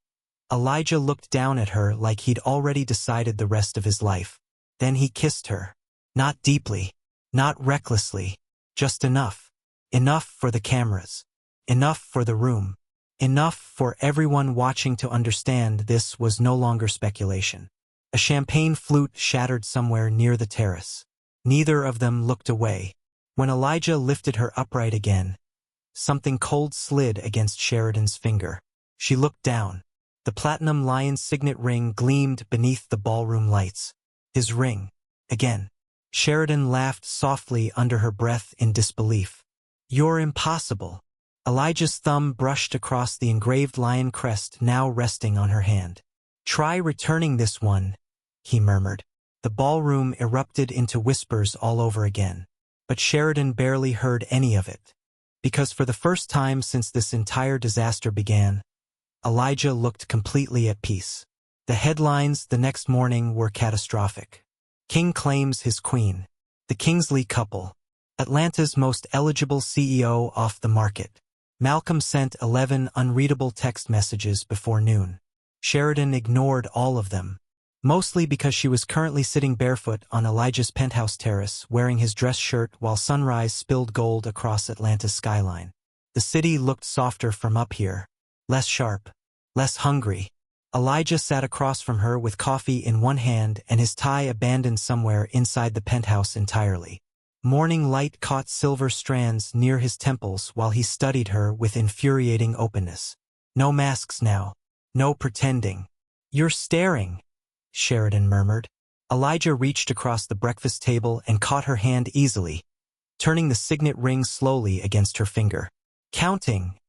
Elijah looked down at her like he'd already decided the rest of his life. Then he kissed her. Not deeply, not recklessly, just enough. Enough for the cameras. Enough for the room. Enough for everyone watching to understand this was no longer speculation. A champagne flute shattered somewhere near the terrace. Neither of them looked away. When Elijah lifted her upright again, something cold slid against Sheridan's finger. She looked down. The platinum lion signet ring gleamed beneath the ballroom lights. His ring. Again. Sheridan laughed softly under her breath in disbelief. You're impossible. Elijah's thumb brushed across the engraved lion crest now resting on her hand. Try returning this one, he murmured. The ballroom erupted into whispers all over again. But Sheridan barely heard any of it. Because for the first time since this entire disaster began, Elijah looked completely at peace. The headlines the next morning were catastrophic. King claims his queen. The Kingsley couple. Atlanta's most eligible CEO off the market. Malcolm sent 11 unreadable text messages before noon. Sheridan ignored all of them. Mostly because she was currently sitting barefoot on Elijah's penthouse terrace wearing his dress shirt while sunrise spilled gold across Atlanta's skyline. The city looked softer from up here. Less sharp. Less hungry. Elijah sat across from her with coffee in one hand and his tie abandoned somewhere inside the penthouse entirely. Morning light caught silver strands near his temples while he studied her with infuriating openness. No masks now. No pretending. You're staring, Sheridan murmured. Elijah reached across the breakfast table and caught her hand easily, turning the signet ring slowly against her finger. Counting,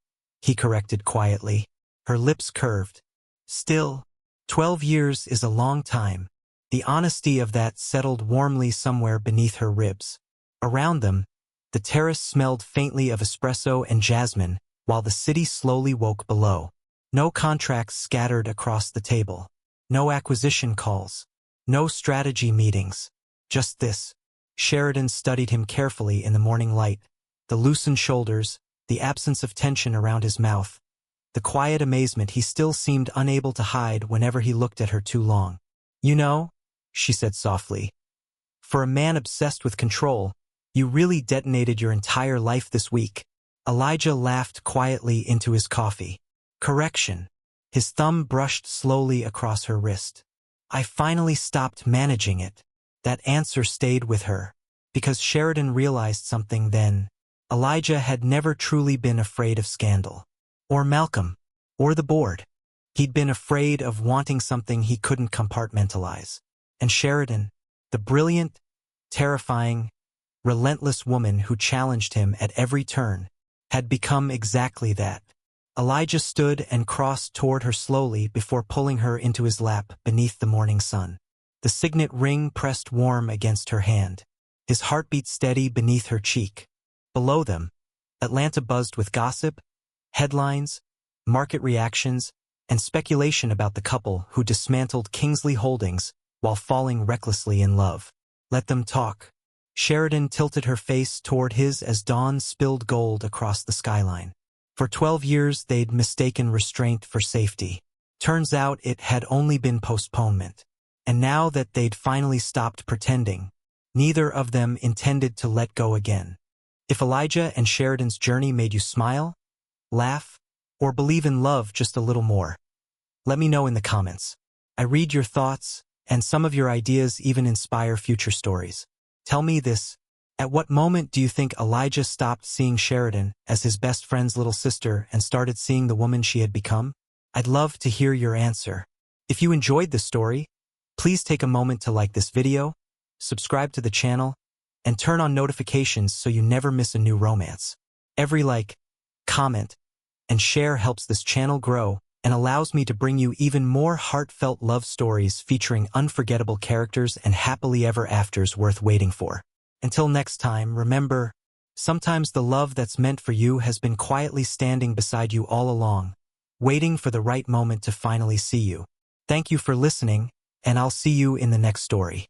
he corrected quietly. Her lips curved. Still, 12 years is a long time. The honesty of that settled warmly somewhere beneath her ribs. Around them, the terrace smelled faintly of espresso and jasmine, while the city slowly woke below. No contracts scattered across the table. No acquisition calls. No strategy meetings. Just this. Sheridan studied him carefully in the morning light. The loosened shoulders, the absence of tension around his mouth. The quiet amazement he still seemed unable to hide whenever he looked at her too long. You know, she said softly, for a man obsessed with control, you really detonated your entire life this week. Elijah laughed quietly into his coffee. Correction. His thumb brushed slowly across her wrist. I finally stopped managing it. That answer stayed with her. Because Sheridan realized something then. Elijah had never truly been afraid of scandal. Or Malcolm. Or the board. He'd been afraid of wanting something he couldn't compartmentalize. And Sheridan, the brilliant, terrifying, relentless woman who challenged him at every turn, had become exactly that. Elijah stood and crossed toward her slowly before pulling her into his lap beneath the morning sun. The signet ring pressed warm against her hand, his heartbeat steady beneath her cheek. Below them, Atlanta buzzed with gossip, headlines, market reactions, and speculation about the couple who dismantled Kingsley Holdings while falling recklessly in love. Let them talk. Sheridan tilted her face toward his as dawn spilled gold across the skyline. For 12 years they'd mistaken restraint for safety. Turns out it had only been postponement. And now that they'd finally stopped pretending, neither of them intended to let go again. If Elijah and Sheridan's journey made you smile, laugh, or believe in love just a little more, let me know in the comments. I read your thoughts, and some of your ideas even inspire future stories. Tell me this. At what moment do you think Elijah stopped seeing Sheridan as his best friend's little sister and started seeing the woman she had become? I'd love to hear your answer. If you enjoyed this story, please take a moment to like this video, subscribe to the channel, and turn on notifications so you never miss a new romance. Every like, comment, and share helps this channel grow and allows me to bring you even more heartfelt love stories featuring unforgettable characters and happily ever afters worth waiting for. Until next time, remember, sometimes the love that's meant for you has been quietly standing beside you all along, waiting for the right moment to finally see you. Thank you for listening, and I'll see you in the next story.